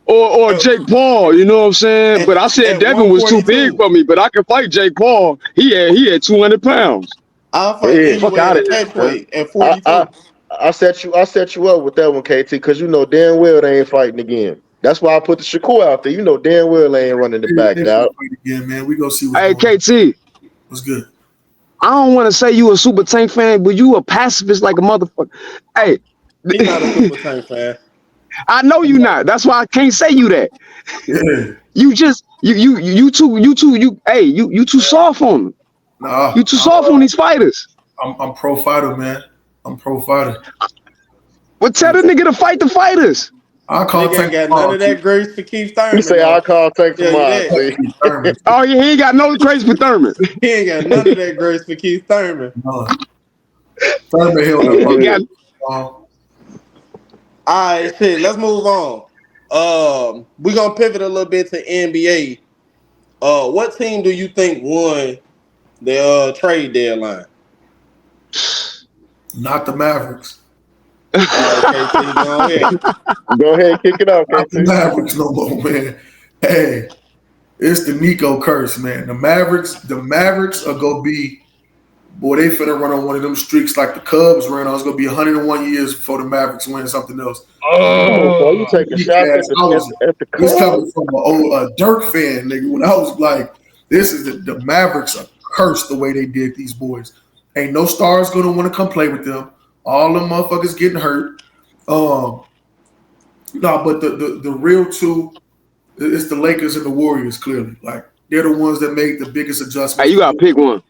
or Jake Paul, you know what I'm saying? But I said Devin was too big for me, but I can fight Jake Paul. He had 200 pounds. I'll fight anyway at 42. I set you up with that one, KT, because you know damn well they ain't fighting again. That's why I put the Shakur out there. You know damn well they ain't running it back out. Again, man. We go see what's going on. KT. What's good? I don't want to say you a Super Tank fan, but you a pacifist like a motherfucker. Hey. He's not a Super Tank fan. I know you not. That's why I can't say you that. Yeah. You too soft on them. Nah. You too soft on these fighters. I'm pro fighter, man. I'm pro fighter. Well, tell the nigga to fight the fighters. I call Tank. Got none of that grace for Keith Thurman. You say I call Tank tomorrow. Oh yeah, he ain't got no grace for Thurman. He ain't got none of that grace for Keith Thurman. No. Thurman held up. All right, shit. Let's move on. We're gonna pivot a little bit to NBA. What team do you think won the trade deadline? Not the Mavericks. All right, KT, go ahead. Go ahead, kick it off, Not the Mavericks no more, man. Hey, it's the Nico curse, man. The Mavericks are gonna be. Boy, they finna run on one of them streaks like the Cubs ran on. It's gonna be 101 years before the Mavericks win something else. Oh, you taking shots at the Cubs? This coming from a Dirk fan, nigga. When I was like, this is the Mavericks are cursed the way they did these boys. Ain't no stars gonna want to come play with them. All them motherfuckers getting hurt. No, but the real two, it's the Lakers and the Warriors. Clearly, like they're the ones that made the biggest adjustments. Hey, you gotta pick one.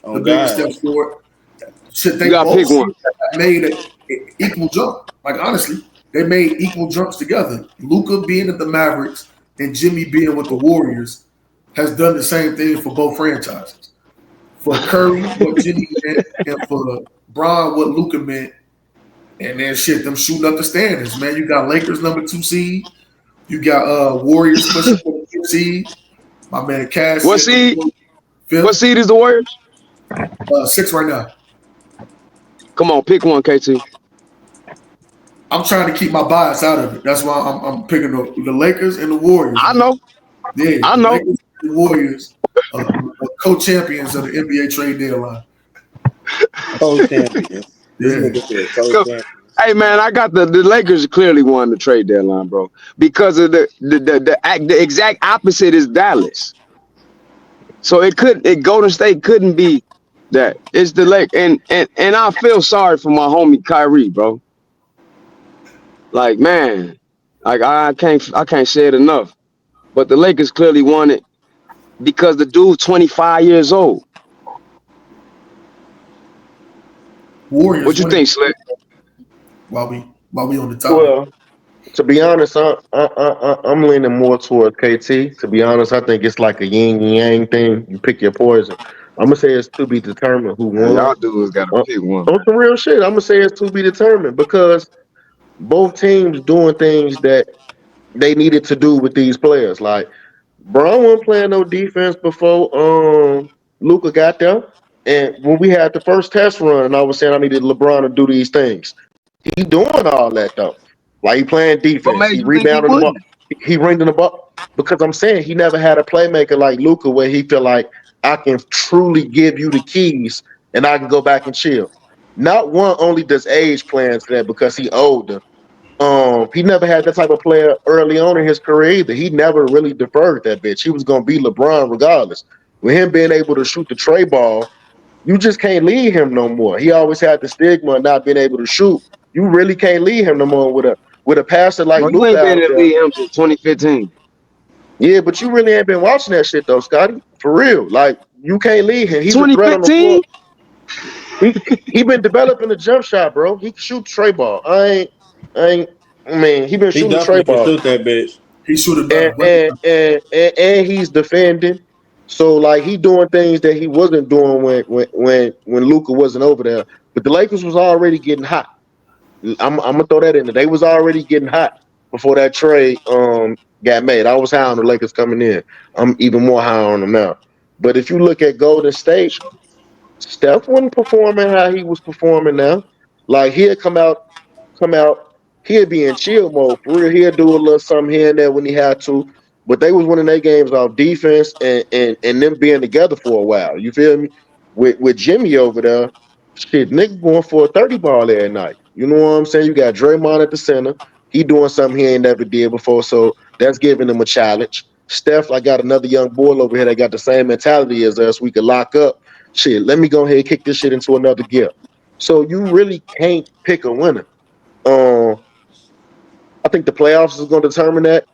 The biggest step forward. Shit, they both made an equal jump. Like honestly, they made equal jumps together. Luka being at the Mavericks and Jimmy being with the Warriors has done the same thing for both franchises. For Curry, what Jimmy meant, and for Bron, what Luka meant, and then shit, them shooting up the standards, man. You got Lakers #2 seed. You got Warriors pushing for the 5th seed. My man Cass. What seed? What seed is the Warriors? 6 right now. Come on, pick one, KT. I'm trying to keep my bias out of it. That's why I'm picking the Lakers and the Warriors. I know. Yeah, I know. The Warriors co-champions of the NBA trade deadline. Co-champions. Yeah. Hey man, I got the Lakers clearly won the trade deadline, bro. Because of the exact opposite is Dallas. So Golden State couldn't be that. It's the Lake and I feel sorry for my homie Kyrie, bro. Like man, like I can't say it enough. But the Lakers clearly won it because the dude's 25 years old. Warriors. What you think, Slick? While we on the top. Well, to be honest, I'm leaning more towards KT. To be honest, I think it's like a yin and yang thing. You pick your poison. I'm gonna say it's to be determined who won. Y'all dudes gotta pick one. On some real shit, I'm gonna say it's to be determined because both teams doing things that they needed to do with these players. Like Bron wasn't playing no defense before Luka got there. And when we had the first test run, and I was saying I needed LeBron to do these things, he doing all that though. Like he playing defense, he rebounding the ball, he ringing the ball. Because I'm saying he never had a playmaker like Luka where he feel like I can truly give you the keys and I can go back and chill. Not one only does age play into that because he older, He never had that type of player early on in his career either. He never really deferred that bitch. He was gonna be LeBron regardless. With him being able to shoot the tray ball, you just can't lead him no more. He always had the stigma of not being able to shoot. You really can't lead him no more with a passer like Bro, you Luka ain't been out in the there. league him since 2015. Yeah, but you really ain't been watching that shit though, Scotty. For real. Like you can't lead him. He's a threat on the floor. 2015? He been developing a jump shot, bro. He can shoot the tray ball. I mean, he been He shooting the tray definitely can ball. shoot that bitch. He should have and done way and, and and he's defending. So like he doing things that he wasn't doing when Luka wasn't over there. But the Lakers was already getting hot. I'm gonna throw that in there. They was already getting hot before that trade got made. I was high on the Lakers coming in. I'm even more high on them now. But if you look at Golden State, Steph wasn't performing how he was performing now. Like he'd come out, he'd be in chill mode for real. He'd do a little something here and there when he had to. But they was winning their games off defense and them being together for a while. You feel me? With Jimmy over there, shit, nigga going for a 30 ball every night. You know what I'm saying? You got Draymond at the center. He doing something he ain't never did before. So that's giving him a challenge. Steph, I got another young boy over here that got the same mentality as us. We could lock up. Shit, let me go ahead and kick this shit into another gear. So you really can't pick a winner. I think the playoffs is going to determine that.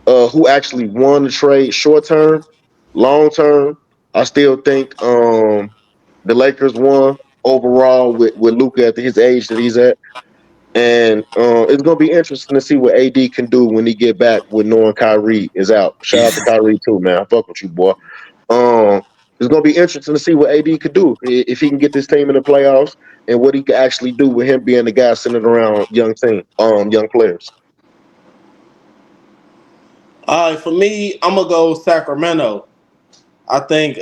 Who actually won the trade short term, long term. I still think the Lakers won overall with Luka at his age that he's at. And it's going to be interesting to see what AD can do when he get back with knowing Kyrie is out. Shout out to Kyrie too, man. I fuck with you, boy. It's going to be interesting to see what AD could do if he can get this team in the playoffs and what he can actually do with him being the guy centered around young players. All right, for me, I'm gonna go Sacramento. I think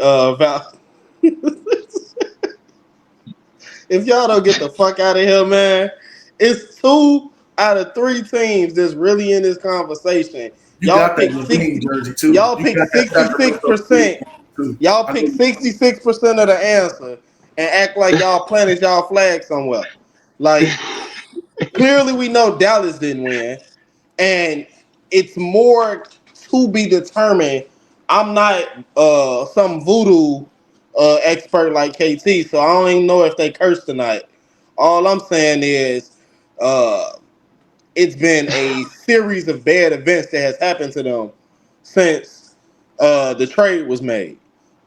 if y'all don't get the fuck out of here, man, it's 2 out of 3 teams that's really in this conversation. You Y'all got that pick Levine 60. jersey too. Y'all You pick got that Sacramento 66%. too. Y'all I pick think 66% of the answer and act like y'all planted y'all flag somewhere. Like clearly, we know Dallas didn't win, and it's more to be determined. I'm not some voodoo expert like KT, so I don't even know if they cursed tonight. All I'm saying is uh, it's been a series of bad events that has happened to them since the trade was made.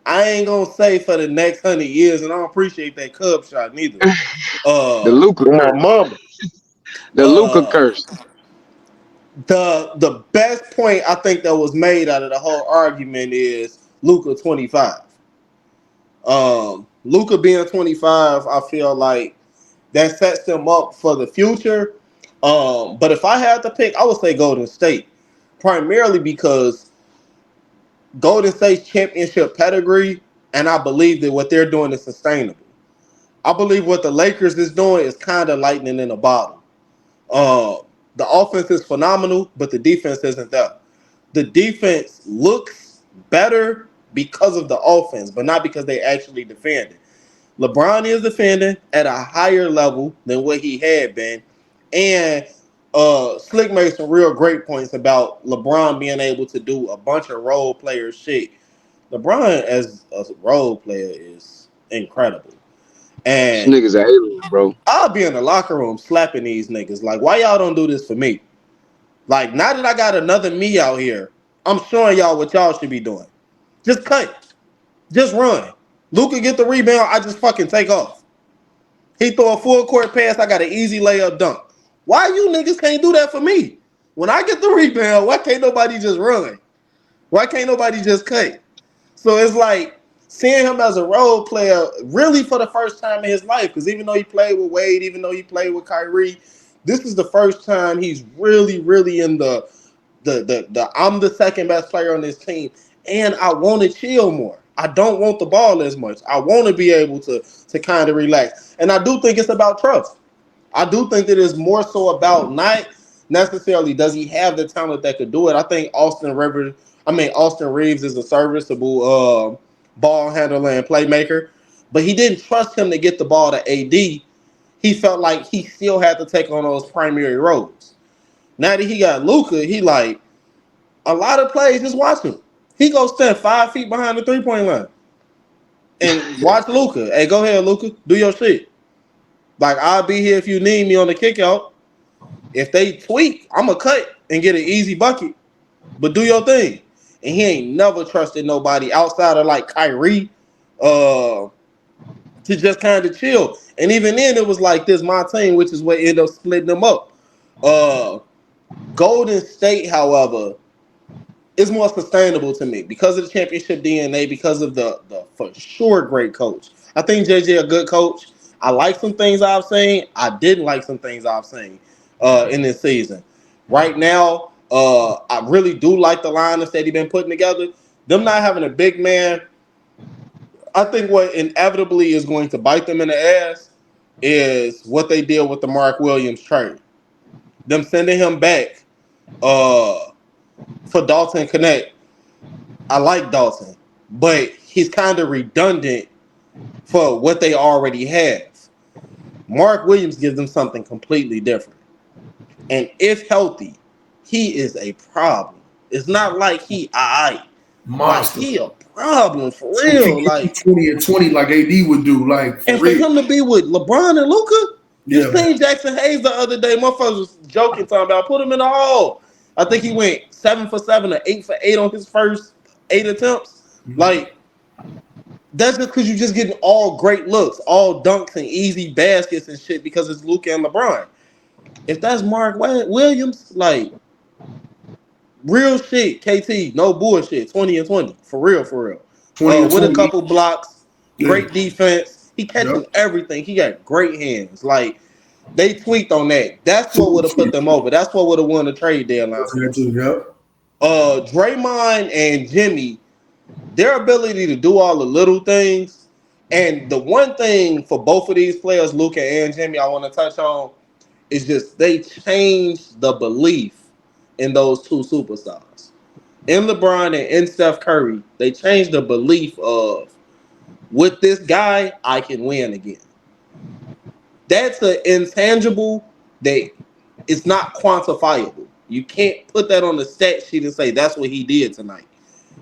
I ain't gonna say for the next 100 years, and I don't appreciate that Cub shot neither. The Uh, Luca My curse. mama. The Luca uh, curse. the best point I think that was made out of the whole argument is Luca 25. Luca being 25, I feel like that sets them up for the future. But if I had to pick, I would say Golden State, primarily because Golden State's championship pedigree, and I believe that what they're doing is sustainable. I believe what the Lakers is doing is kind of lightning in a bottle. Uh, the offense is phenomenal, but the defense isn't there. The defense looks better because of the offense, but not because they actually defended. LeBron is defending at a higher level than what he had been, and Slick made some real great points about LeBron being able to do a bunch of role player shit. LeBron as a role player is incredible, This and nigga's an alien, bro. I'll be in the locker room slapping these niggas. Like, why y'all don't do this for me? Like, now that I got another me out here, I'm showing y'all what y'all should be doing. Just cut. Just run. Luka get the rebound, I just fucking take off. He throw a full court pass, I got an easy layup dunk. Why you niggas can't do that for me? When I get the rebound, why can't nobody just run? Why can't nobody just cut? So it's like seeing him as a role player really for the first time in his life. Because even though he played with Wade, even though he played with Kyrie, this is the first time he's really, really in the I'm the second best player on this team, and I want to chill more. I don't want the ball as much. I want to be able to kind of relax, and I do think it's about trust. I do think that it's more so about not necessarily does he have the talent that could do it. I think Austin Reeves is a serviceable ball handler and playmaker, but he didn't trust him to get the ball to AD. He he felt like he still had to take on those primary roles. Now that he got Luka, he like a lot of plays. Just watch him. He goes stand 5 feet behind the 3-point line and watch Luka. Hey, go ahead, Luka. Do your shit. Like, I'll be here if you need me on the kick out. If they tweak, I'm going to cut and get an easy bucket. But do your thing. And he ain't never trusted nobody outside of, like, Kyrie to just kind of chill. And even then, it was like this, my team, which is what ended up splitting them up. Golden State, however, is more sustainable to me because of the championship DNA, because of the for sure great coach. I think JJ a good coach. I like some things I've seen. I didn't like some things I've seen in this season. Right now, I really do like the lineups that he's been putting together. Them not having a big man, I think what inevitably is going to bite them in the ass is what they did with the Mark Williams trade. Them sending him back for Dalton Connect. I like Dalton, but he's kind of redundant for what they already have. Mark Williams gives them something completely different. And if healthy, he is a problem. It's not like he Monster. Like he a problem for real. Like 20 and 20 like AD would do. Like and for him to be with LeBron and Luka, yeah, you seen Jackson Hayes the other day. Motherfuckers was joking, talking about put him in the hole. I think he went 7 for 7 or 8 for 8 on his first 8 attempts. Mm-hmm. Like, that's just because you're just getting all great looks, all dunks and easy baskets and shit because it's Luka and LeBron. If that's Mark Williams, like, real shit, KT, no bullshit, 20 and 20, for real, for real. 20 and with 20. a couple blocks, Yeah. great defense. He catching everything. He got great hands. Like, they tweaked on that. That's what would have put them over. That's what would have won the trade deadline. Yep. Draymond and Jimmy, their ability to do all the little things, and the one thing for both of these players, Luka and Jimmy, I want to touch on, is just they changed the belief in those two superstars. In LeBron and in Steph Curry, they changed the belief of, with this guy, I can win again. That's an intangible that it's not quantifiable. You can't put that on the stat sheet and say that's what he did tonight.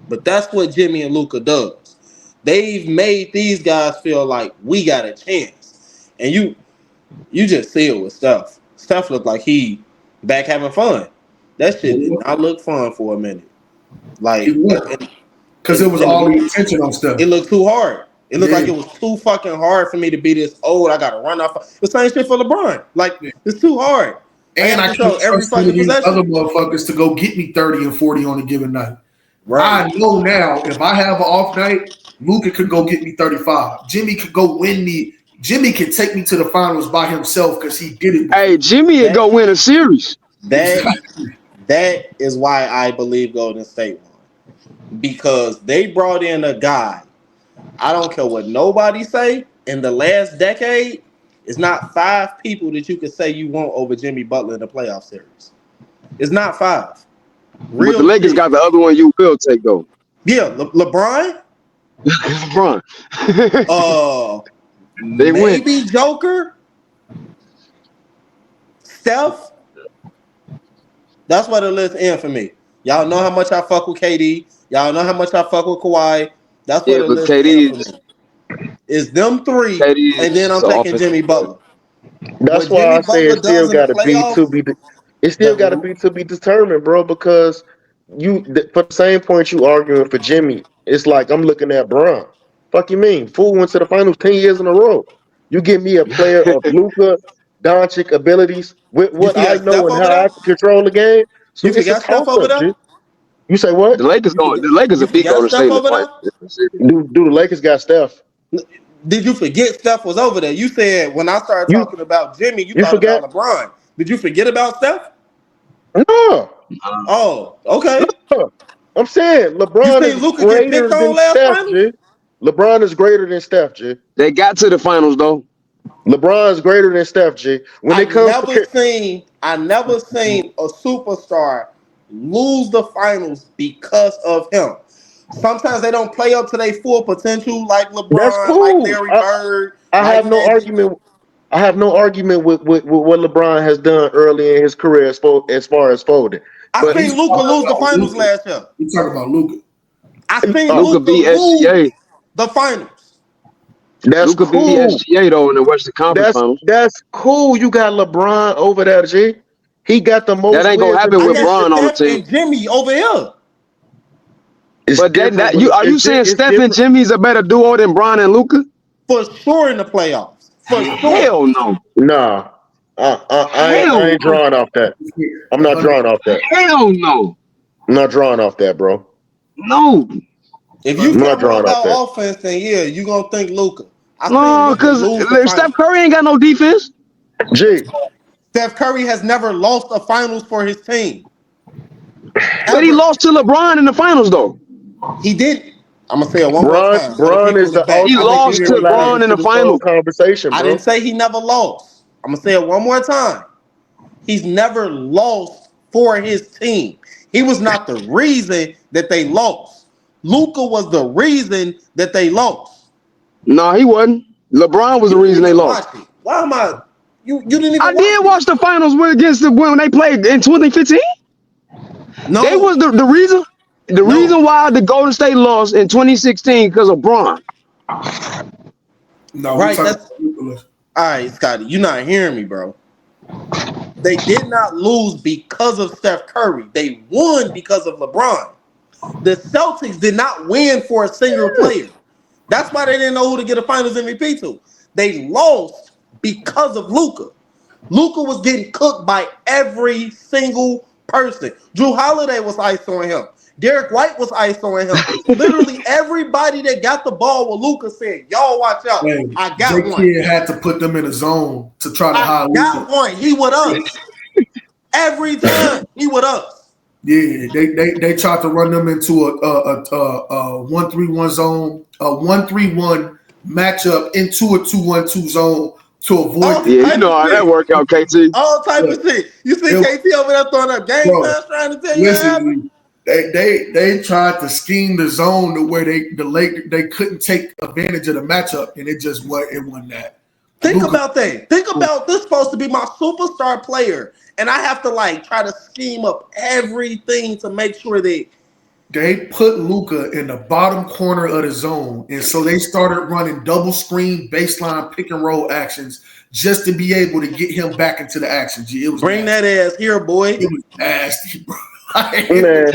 But that's what Jimmy and Luka does. They've made these guys feel like we got a chance. And you just see it with Steph. Steph looked like he back having fun. That shit did not look fun for a minute. Like, because it was all the attention on Steph. It looked too hard. It looked like it was too fucking hard for me to be this old. I gotta run off. The same shit for LeBron. Like, it's too hard. And I can't trust these other motherfuckers to go get me 30 and 40 on a given night. Right. I know now if I have an off night, Luka could go get me 35. Jimmy could go win me. Jimmy could take me to the finals by himself because he did it. Hey, Jimmy would go win a series. That is why I believe Golden State won. Because they brought in a guy. I don't care what nobody say. In the last decade, it's not 5 people that you could say you want over Jimmy Butler in the playoff series. It's not 5. But the Lakers got the other one you will take, though. Yeah, LeBron. LeBron. They maybe win. Joker. Steph. That's why the list ends for me. Y'all know how much I fuck with KD. Y'all know how much I fuck with Kawhi. That's what the list ends for me. It's them 3, and then I'm taking Jimmy Butler. That's why I say it still got to be to be. It still got to be to be determined, bro. Because for the same point you arguing for Jimmy, it's like I'm looking at Bron. Fuck you mean? Fool went to the finals 10 years in a row. You give me a player of Luka Doncic abilities with what I know and how I can control the game. So you got Steph over there? You say what? The Lakers are beat Golden State. Do the Lakers got Steph? Did you forget Steph was over there? You said when I started talking about Jimmy, you thought about LeBron. Did you forget about Steph? No. Oh, okay. No. I'm saying LeBron is greater than Steph, G. LeBron is greater than Steph, G. They got to the finals, though. LeBron is greater than Steph, G. I never seen a superstar lose the finals because of him. Sometimes they don't play up to their full potential, like LeBron, That's cool. like Larry Bird. I have no argument I have no argument with what LeBron has done early in his career as far as folding. I But seen Luka lose the finals last year. You talking about Luka? I seen Luka Luka beat lose SGA. the finals. that's Luka beat cool. SGA though in the Western Conference Finals. That's cool. You got LeBron over there, G. He got the most That ain't gonna wins. happen I with got Bron on the Steph team. and Jimmy over here. It's But different that with- you are you it's saying it's Steph different. and Jimmy's a better duo than Bron and Luka? For sure in the playoffs. For sure. Hell no. Nah, I Hell ain't no. drawing off that. I'm not drawing off that. Hell no. I'm not drawing off that, bro. No. If you I'm not talk drawing off about that. offense, then yeah, you gonna think Luka. I No, seen Luka because lose the Steph finals. Curry ain't got no defense. G, Steph Curry has never lost a finals for his team. But he Ever. lost to LeBron in the finals though. He didn't. I'm gonna say it one more time. For the Bron people is in the the back. He I ultimate didn't lost hear to me equalizer Bron in say- the to this whole finals. conversation, bro. I didn't say he never lost. I'm gonna say it one more time. He's never lost for his team. He was not the reason that they lost. Luka was the reason that they lost. No, he wasn't. LeBron was the reason they lost. Watch it. Why am I? You didn't even. I did watch the finals against the when they played in 2015. No, They was the reason. The No. reason why the Golden State lost in 2016 because of Bron. No, Right, we talking that's- about Luka. All right, Scotty, you're not hearing me, bro. They did not lose because of Steph Curry. They won because of LeBron. The Celtics did not win for a single player. That's why they didn't know who to get a Finals MVP to. They lost because of Luka. Luka was getting cooked by every single person. Drew Holiday was isoing him. Derek White was isoing him. Literally everybody that got the ball with Luka said, "Y'all watch out. Hey, I got J. one. Kidd had to put them in a zone to try to I hide got Luka. one. He with us. Every time he with us. Yeah, they tried to run them into a 1-3-1 zone, a 1-3-1 matchup into a 2-1-2 zone to avoid. Yeah, you know how that work out, KT. All type of shit. You see It- KT over there throwing up game Bro, pass trying to tell you what happened? Listen, they tried to scheme the zone to where they couldn't take advantage of the matchup, and it wasn't that. Think Luka- about that. Think about this supposed to be my superstar player, and I have to like try to scheme up everything to make sure that They put Luka in the bottom corner of the zone, and so they started running double screen, baseline, pick and roll actions just to be able to get him back into the action. G, it was bring nasty. that ass here, boy. It was nasty, bro. Man,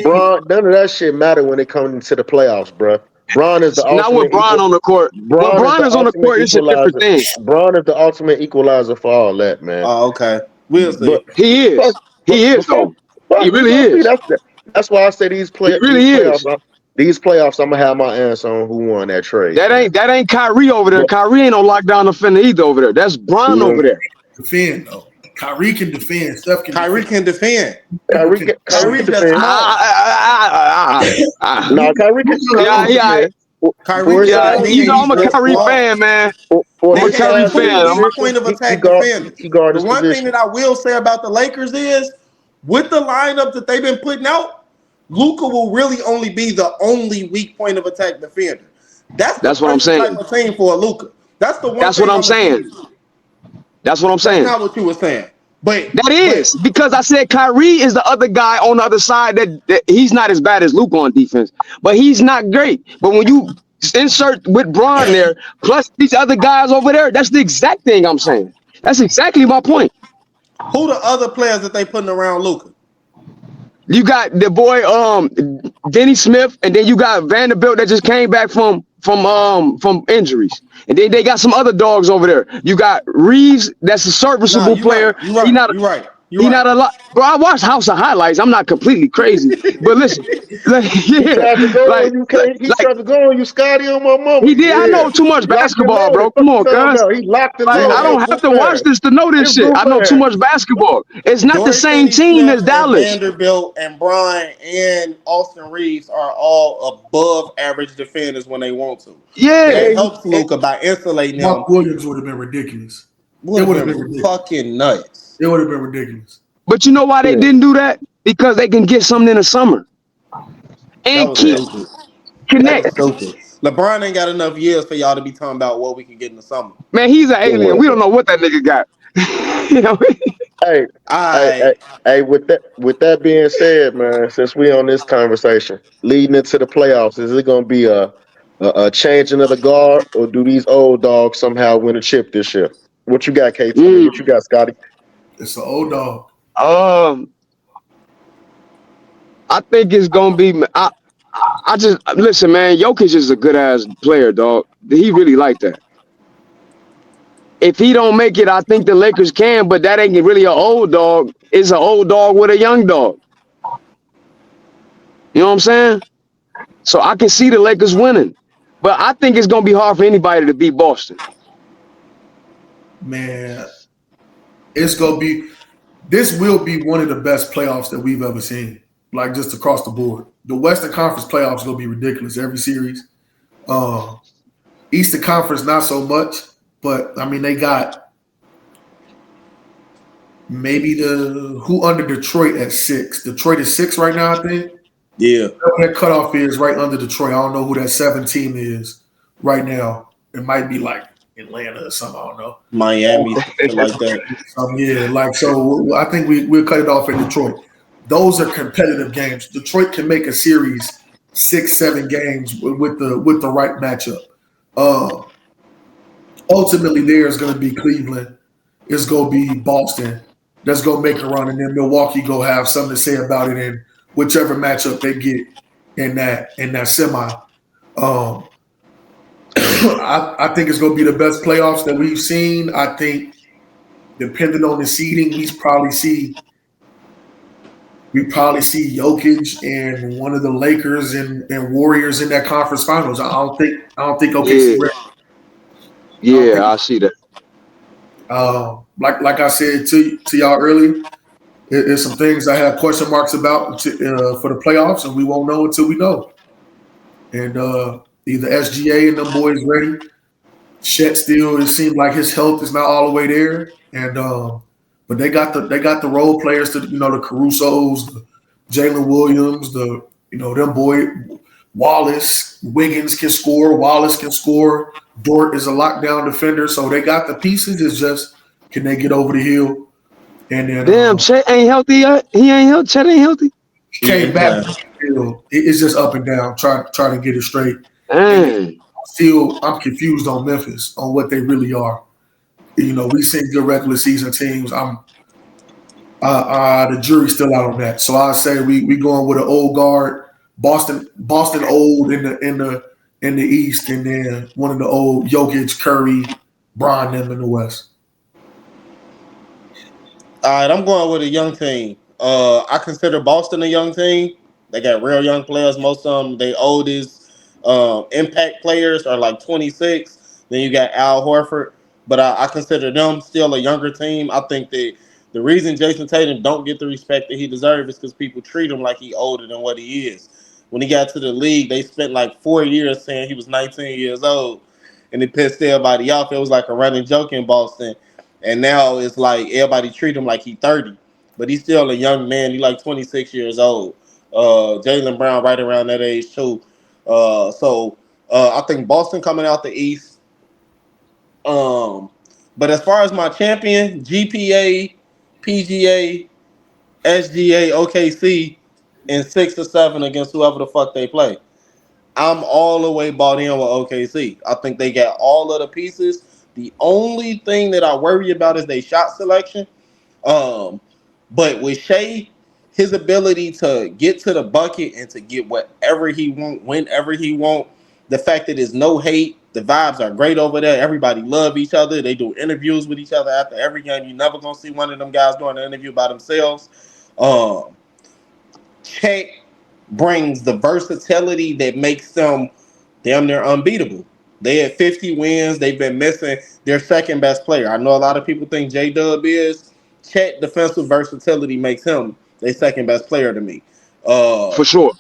Bron, none of that shit matter when it comes into the playoffs, bro. Bron is the Not with Bron on the court. When Bron is on the court, it's a different thing. Bron is the ultimate equalizer for all that, man. Oh, okay. We'll see. But He is. He is though. He really is. That's why I say these He really is. These playoffs, I'm gonna have my answer on who won that trade. That ain't Kyrie over there. Kyrie ain't no lockdown defender either over there. That's Bron over there. Defend though. Kyrie can defend. Steph can. Kyrie can defend. Kyrie can Kyrie just defend. No, Kyrie can. Yeah. Kyrie, Yeah, you know I'm a Kyrie fan, man. For They his have Kyrie size, fan. two point of attack defenders. he guards The his one thing position. that I will say about the Lakers is, with the lineup that they've been putting out, Luka will really only be the only weak point of attack defender. That's what I'm saying. Type of team for Luka. That's the one. That's thing what I'm saying. That's what I'm saying. That's not what you were saying. But That is because I said Kyrie is the other guy on the other side that he's not as bad as Luka on defense, but he's not great. But when you insert with Bron there, plus these other guys over there, that's the exact thing I'm saying. That's exactly my point. who the other players that they putting around Luka? You got the boy Denny Smith, and then you got Vanderbilt that just came back from injuries, and then they got some other dogs over there. You got Reeves, that's a serviceable player. You're right. He's not. You're right. He's not a lot, bro. I watched House of Highlights. I'm not completely crazy, but listen, He tried to go on you, he tried to go on you, Scotty, on my mama. he did. I know too much basketball, bro. Come on, cuz. He locked it Like, low. I don't have to watch this to know this shit. I know too much basketball. It's not the same team as Dallas. Vanderbilt and Bron and Austin Reeves are all above average defenders when they want to. Yeah, It helps Luka by insulating him. Mark Williams would have been ridiculous. Would would've have been been ridiculous. fucking nuts. It would have been ridiculous. but you know why they didn't do that? Because they can get something in the summer That and was keep stupid. connect. That was stupid. LeBron ain't got enough years for y'all to be talking about what we can get in the summer. Man, he's an alien. We don't know what that nigga got. You know? Hey, hey, with that being said, man, since we on this conversation, leading into the playoffs, is it gonna be a changing of the guard, or do these old dogs somehow win a chip this year? What you got, Kate? What you got, Scotty? It's an old dog. I think it's gonna be. I just listen, man. Jokic is a good ass player, dog. He really like that. If he don't make it, I think the Lakers can, but that ain't really an old dog. It's an old dog with a young dog. You know what I'm saying? So I can see the Lakers winning, but I think it's gonna be hard for anybody to beat Boston. Man, this will be one of the best playoffs that we've ever seen. Like just across the board. The Western Conference playoffs will be ridiculous every series. Eastern Conference, not so much. But I mean, they got maybe who under Detroit at 6. Detroit is 6 right now, I think. Yeah. That cutoff is right under Detroit. I don't know who that 7 team is right now. It might be like Atlanta or something. I don't know. Miami, something like that. Yeah, like so. I think we'll cut it off at Detroit. Those are competitive games. Detroit can make a series 6-7 games with the right matchup. Ultimately, there's going to be Cleveland. It's going to be Boston. That's going to make a run, and then Milwaukee go have something to say about it in whichever matchup they get in that semi. I think it's going to be the best playoffs that we've seen. I think, depending on the seeding, we probably see Jokic and one of the Lakers and Warriors in that conference finals. I don't think OKC ready. Yeah, I see that. Like I said to y'all earlier, there's some things I have question marks about for the playoffs, and we won't know until we know. And either SGA and them boys ready. Chet still, it seems like his health is not all the way there, and but they got the role players to the Carusos, the Jalen Williams, them boy Wallace, Wiggins can score, Wallace can score. Dort is a lockdown defender, so they got the pieces. It's just, can they get over the hill? And then damn, Chet ain't healthy yet. He ain't healthy. Chet ain't healthy. Came back. It's just up and down. Trying to get it straight. Dang. I'm confused on Memphis on what they really are. We seen good regular season teams. The jury's still out on that. So I say we going with an old guard. Boston old in the East, and then one of the old Jokic, Curry, Bron them in the West. All right, I'm going with a young team. I consider Boston a young team. They got real young players. Most of them, they oldest impact players are like 26. Then you got Al Horford, but I consider them still a younger team. I think that the reason Jason Tatum don't get the respect that he deserves is because people treat him like he older than what he is. When he got to the league, they spent like 4 years saying he was 19 years old, and it pissed everybody off. It was like a running joke in Boston, and now it's like everybody treat him like he's 30, but he's still a young man. He's like 26 years old. Jaylen Brown right around that age too. So I think Boston coming out the East. But as far as my champion, GPA, PGA, SGA, OKC, in 6 or 7 against whoever the fuck they play. I'm all the way bought in with OKC. I think they got all of the pieces. The only thing that I worry about is their shot selection. But with Shea, his ability to get to the bucket and to get whatever he want, whenever he want, the fact that there's no hate, the vibes are great over there. Everybody love each other. They do interviews with each other after every game. You're never going to see one of them guys doing an interview by themselves. Chet brings the versatility that makes them damn near unbeatable. They had 50 wins. They've been missing their second best player. I know a lot of people think J-Dub is. Chet defensive versatility makes him their second best player to me. For sure.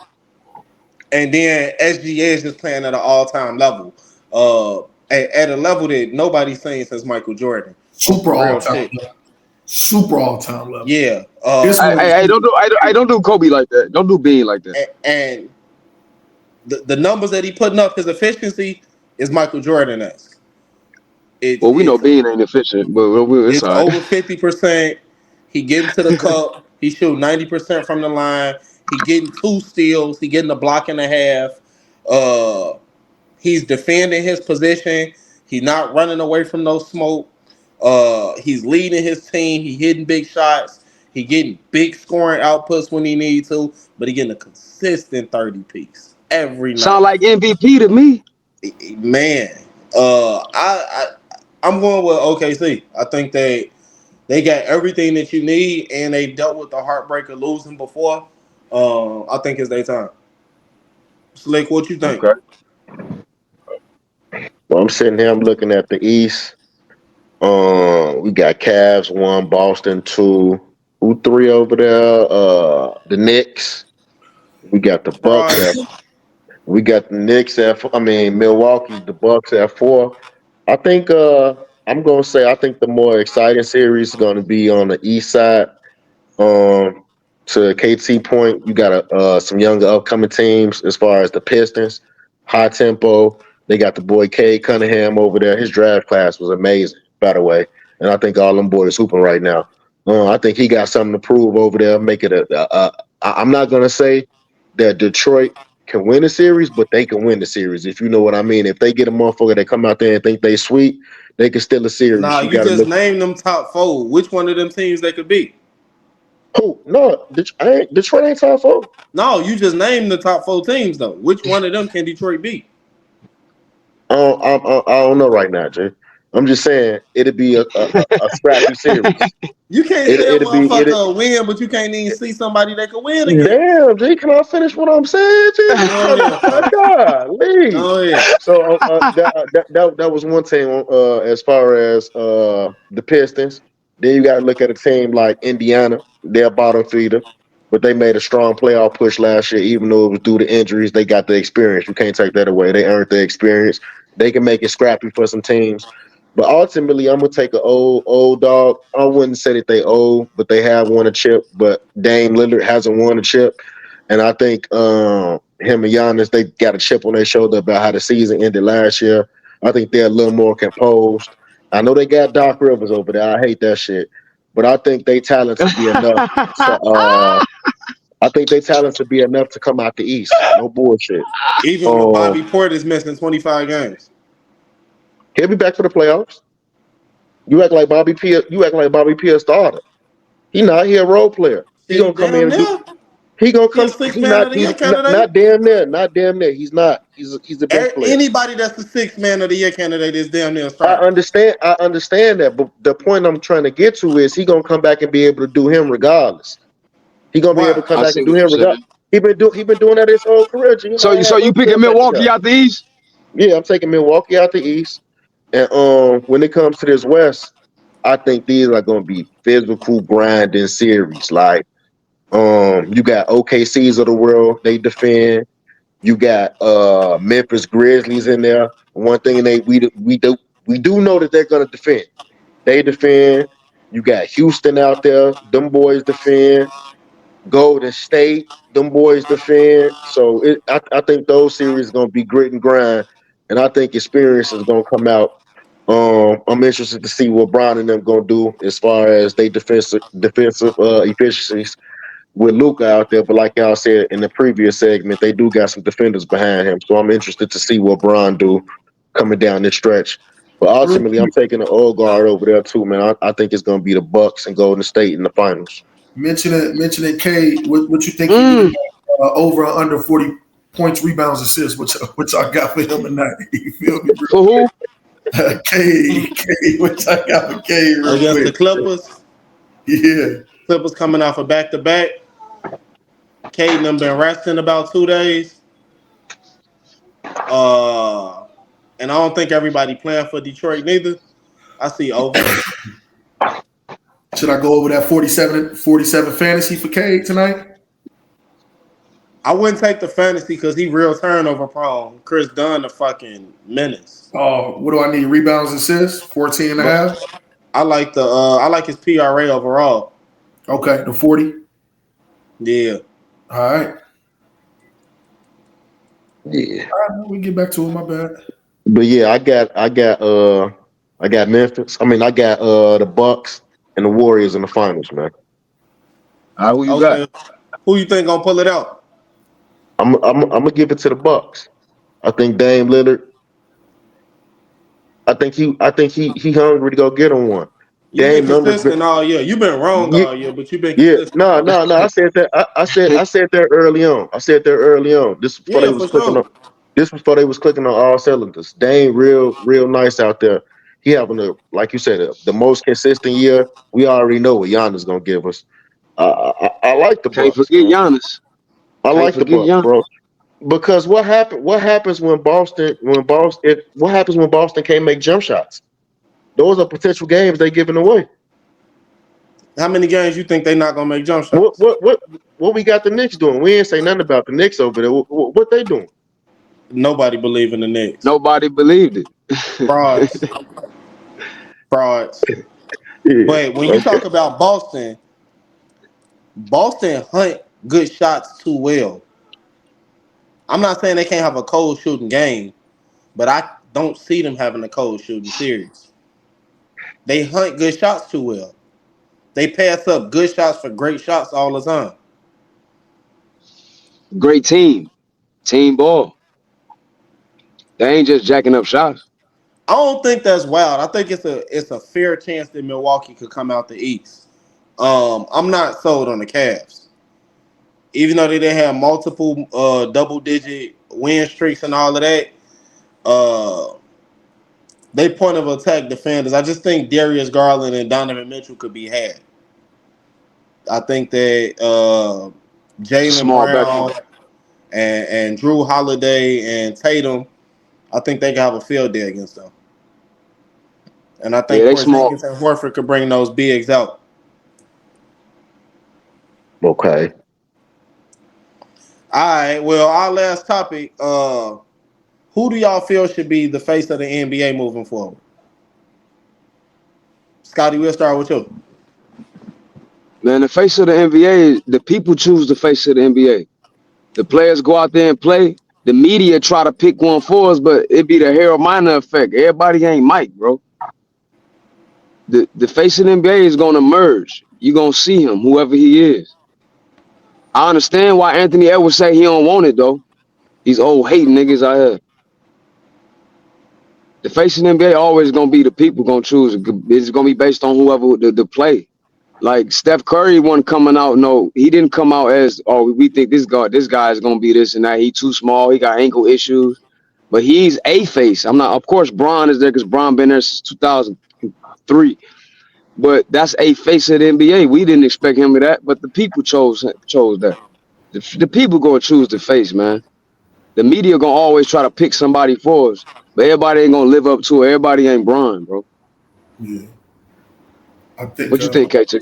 And then SGA is just playing at an all-time level. At a level that nobody's seen since Michael Jordan. Super all-time level. Yeah. Don't do Kobe like that. Don't do Bean like that. And the numbers that he putting up, his efficiency is Michael Jordan-esque. Well, we know It's Bean ain't efficient, but it's it's all right. over 50%. He getting to the cup. He shoot 90% from the line. He getting 2 steals. He getting a block and a half. He's defending his position. He's not running away from no smoke. He's leading his team. He hitting big shots. He getting big scoring outputs when he needs to, but he getting a consistent 30 piece every Sound night. like MVP to me. Man, I'm going with OKC. I think they got everything that you need, and they dealt with the heartbreak of losing before. I think it's their time. Slick, what you think? Okay. Well, I'm sitting here. I'm looking at the East. We got Cavs 1, Boston 2. Who 3 over there? The Knicks. We got the Bucks at. Surprise. We got the Knicks at. Milwaukee. The Bucks at 4. I think. I'm gonna say. I think the more exciting series is going to be on the East side. To KT point, you got some younger upcoming teams as far as the Pistons, high tempo. They got the boy Cade Cunningham over there. His draft class was amazing, by the way, and I think all them boys hooping right now. I think he got something to prove over there. Make it I'm not gonna say that Detroit can win the series, but they can win the series if you know what I mean. If they get a motherfucker that come out there and think they sweet, they can steal a series. Nah, You you got to just look. named them top 4. Which one of them teams they could beat? Who? No, Detroit ain't top 4. No, you just named the top 4 teams though. Which one of them can Detroit beat? I don't know right now, Jay. I'm just saying it'd be a scrappy series. You can't say a It'd be motherfucker win, but you can't even see somebody that could win against. damn, Jay. Can I finish what I'm saying, Jay? Go ahead, My bro. God, Lee. Go ahead. So that was one team. As far as the Pistons, then you got to look at a team like Indiana. They're a bottom feeder, but they made a strong playoff push last year. Even though it was due to injuries, they got the experience. You can't take that away. They earned the experience. They can make it scrappy for some teams. But ultimately, I'm gonna take an old dog. I wouldn't say that they old, but they have won a chip. But Dame Lillard hasn't won a chip, and I think him and Giannis, they got a chip on their shoulder about how the season ended last year. I think they're a little more composed. I know they got Doc Rivers over there. I hate that shit, but I think they talent to be enough. I think they talent to be enough to come out the East. No bullshit. Even with Bobby Portis missing 25 games. He'll be back for the playoffs. You act like Bobby P. You act like Bobby P. a starter. He not. He a role player. He gonna come in and do. He gonna come. He's Not damn near. Not damn near. He's not. He's the best player. Anybody that's the 6th man of the year candidate is damn near a I starter. understand that, but the point I'm trying to get to is he gonna come back and be able to do him regardless. He gonna be able to come back and do him regardless. He been doing that his whole career. So you picking Milwaukee out the East? Yeah, I'm taking Milwaukee out the East. And when it comes to this West, I think these are going to be physical grinding series. Like, you got OKCs of the world, they defend. You got Memphis Grizzlies in there. One thing we do know that they're going to defend. They defend. You got Houston out there, them boys defend. Golden State, them boys defend. So I think those series are going to be grit and grind, and I think experience is going to come out. I'm interested to see what Brown and them gonna do as far as they defensive efficiencies with Luka out there. But like y'all said in the previous segment, they do got some defenders behind him. So I'm interested to see what Brown do coming down this stretch. But ultimately, I'm taking the old guard over there too, man. I think it's gonna be the Bucks and Golden State in the finals. Mentioning K, what you think over or under 40 points, rebounds, assists, which I got for him tonight. You feel me, bro? For who? K, which I got for K against the Clippers. Yeah. Clippers coming off a back-to-back. Cade and them been resting about 2 days. And I don't think everybody playing for Detroit neither. I see over. Should I go over that 47 fantasy for Cade tonight? I wouldn't take the fantasy because he real turnover prone. Chris Dunn a fucking menace. Oh, what do I need? Rebounds, assists, 14 and a half. I like his PRA overall. Okay, the 40. Yeah. All right. Yeah. All right, we get back to it. My bad. But yeah, I got Memphis. I mean, I got the Bucks and the Warriors in the finals, man. Who you got? Okay. Who you think gonna pull it out? I'm gonna give it to the Bucks. I think Dame Lillard. I think he hungry to go get him one. You've been Dame numbers. consistent all year. You've been wrong Yeah, all year, but you've been yeah. consistent. No. I said that. I said that early on. I said that early on. This was before they Yeah, was for clicking on. sure. This was before they was clicking on all cylinders. Dame real nice out there. He having like you said, the most consistent year. We already know what Giannis gonna give us. I like the Can't Bucks, forget man. Giannis. I Can't like the forget Bucks, Giannis. bro. Because what happens when what happens when Boston can't make jump shots? Those are potential games they giving away. How many games you think they not gonna make jump What shots? what what what we got the Knicks doing? We ain't say nothing about the Knicks over there. What they doing? Nobody believe in the Knicks. Nobody believed it. Frauds. Frauds. Yeah. But when you Okay. talk about Boston, Boston hunt good shots too well. I'm not saying they can't have a cold shooting game, but I don't see them having a cold shooting series. They hunt good shots too well. They pass up good shots for great shots all the time. Great team. Team ball. They ain't just jacking up shots. I don't think that's wild. I think it's a fair chance that Milwaukee could come out the East. I'm not sold on the Cavs, even though they didn't have multiple double digit win streaks and all of that. Uh, they point of attack defenders. I just think Darius Garland and Donovan Mitchell could be had. I think that Jalen Small Brown backcourt. and Drew Holiday and Tatum, I think they can have a field day against them. And I Yeah, think they small. Porzingis and Horford could bring those bigs out. Okay. All right. Well, our last topic. Who do y'all feel should be the face of the NBA moving forward? Scotty, we'll start with you. Man, the face of the NBA, the people choose the face of the NBA. The players go out there and play. The media try to pick one for us, but it be the Harold Miner effect. Everybody ain't Mike, bro. The face of the NBA is gonna merge. You gonna see him, whoever he is. I understand why Anthony Edwards say he don't want it though. These old hating niggas out here. The face of the NBA always gonna be the people gonna choose. It's gonna be based on whoever the play. Like Steph Curry wasn't coming out. No, he didn't come out as, oh, we think this guy is gonna be this and that. He too small. He got ankle issues. But he's a face. I'm not. Of course, Bron is there because Bron been there since 2003. But that's a face of the NBA. We didn't expect him to that, but the people chose that. The people gonna choose the face, man. The media gonna always try to pick somebody for us, but everybody ain't gonna live up to it. Everybody ain't Bron, bro. Yeah, I think What you think, KT?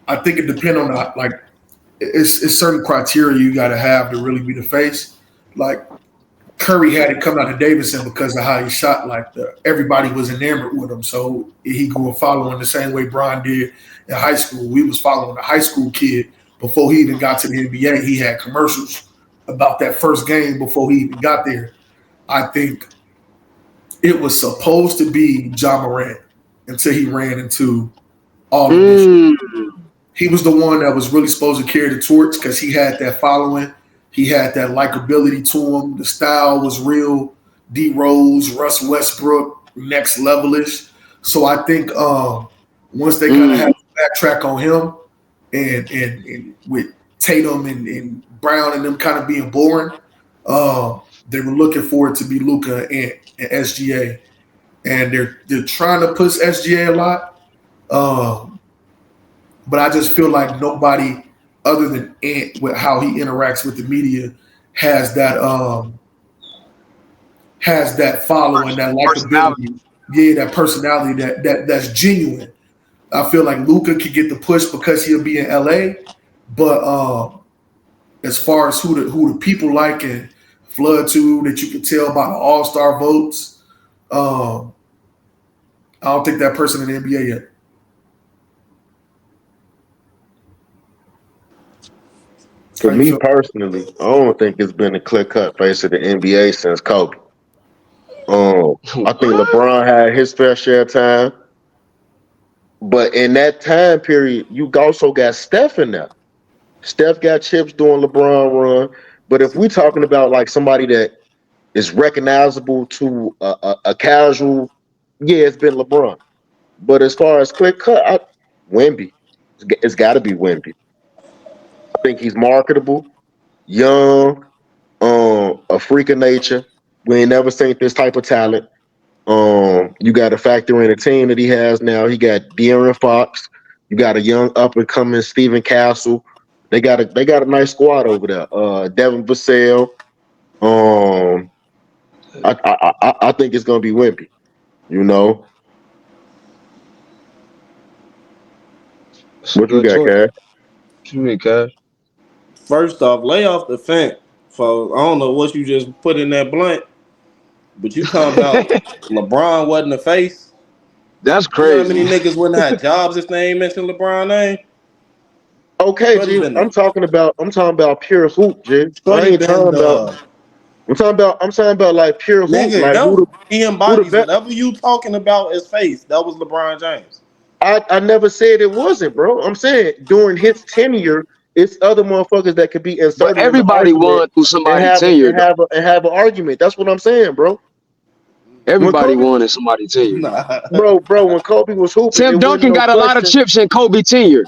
I think it depends on the, like it's certain criteria you got to have to really be the face. Like Curry had it come out of Davidson because of how he shot. Like everybody was enamored with him, so he grew up following the same way Bron did in high school. We was following a high school kid before he even got to the NBA. He had commercials about that first game before he even got there. I think it was supposed to be Ja Morant until he ran into all the issues. He was the one that was really supposed to carry the torch because he had that following. He had that likability to him. The style was real. D Rose, Russ Westbrook, next levelish. So I think once they kind of had that track on him and with Tatum and Brown and them kind of being boring, they were looking for it to be Luka and SGA. And they're trying to push SGA a lot. But I just feel like nobody other than Ant, with how he interacts with the media, has that following, that Personality. likability, yeah, that personality that's genuine. I feel like Luka could get the push because he'll be in LA, but as far as who the people like and flood to that you can tell by the All-Star votes, I don't think that person in the NBA yet. For me personally, I don't think it's been a clear-cut face of the NBA since Kobe. I think LeBron had his fair share of time, but in that time period, you also got Steph in there. Steph got chips during LeBron run, but if we're talking about like somebody that is recognizable to a casual, yeah, it's been LeBron. But as far as clear cut, Wemby, it's got to be Wemby. I think he's marketable, young, a freak of nature. We ain't never seen this type of talent. You got to factor in the team that he has now. He got De'Aaron Fox. You got a young up and coming Stephen Castle. They got a nice squad over there. Devin Vassell. I think it's gonna be Wemby. You know. What you got, Cash? What you mean, Cash? First off, lay off the fence. For I don't know what you just put in that blunt, but you talking about LeBron wasn't the face. That's You know how crazy. many niggas wouldn't have jobs if they ain't mentioned LeBron name? Okay, G, I'm talking about pure hoop, G. I ain't talking about. I'm talking about like pure hoop. Nigga, Like he embodies whatever you talking about as face. That was LeBron James. I never said it wasn't, bro. I'm saying during his tenure, it's other motherfuckers that could be inserted. But everybody won through somebody's tenure. And have an argument. That's what I'm saying, bro. Everybody won in somebody's tenure. Bro, when Kobe was hooping, Tim Duncan got a lot of chips in Kobe tenure.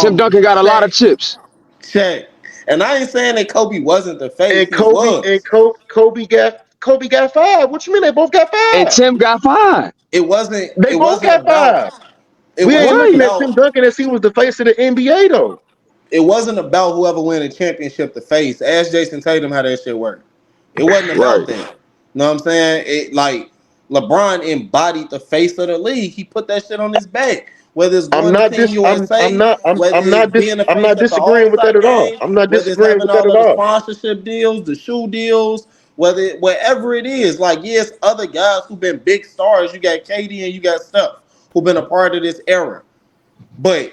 Tim Duncan got a lot of chips. Check. And I ain't saying that Kobe wasn't the face. And Kobe got 5. What you mean they both got 5? And Tim got 5. It wasn't. They both got 5. We ain't looking at Tim Duncan as he was the face of the NBA though. It wasn't about whoever win a championship the face. Ask Jason Tatum how that shit worked. It wasn't about that. You know what I'm saying? It like LeBron embodied the face of the league. He put that shit on his back. Whether it's going to Team USA, I'm not disagreeing with that at all. I'm not disagreeing with that at all. Sponsorship deals, the shoe deals, wherever it is. Like, yes, other guys who've been big stars. You got KD and you got Steph who've been a part of this era. But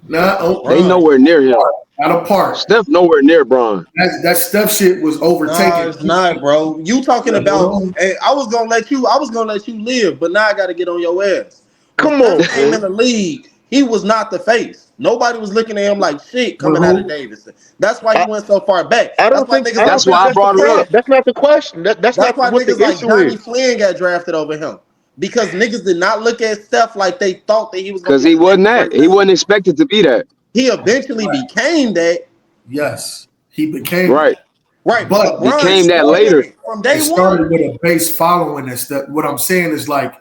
they nowhere near him. Not a part. Steph nowhere near Bron. That Steph shit was overtaken. No, it's not, bro. You talking about? Hey, I was gonna let you live, but now I got to get on your ass. Come on, came in the league. He was not the face. Nobody was looking at him like shit coming out of Davidson. That's why he went so far back. That's why I brought it up. That's not the question. That's not why what niggas the like issue Johnny is. Flynn got drafted over him. Because niggas did not look at Steph like they thought that he was. Because he wasn't that. He wasn't expected to be that. He eventually became that. Yes, he became right. But became that later. From day one. Started with a base following and stuff. What I'm saying is like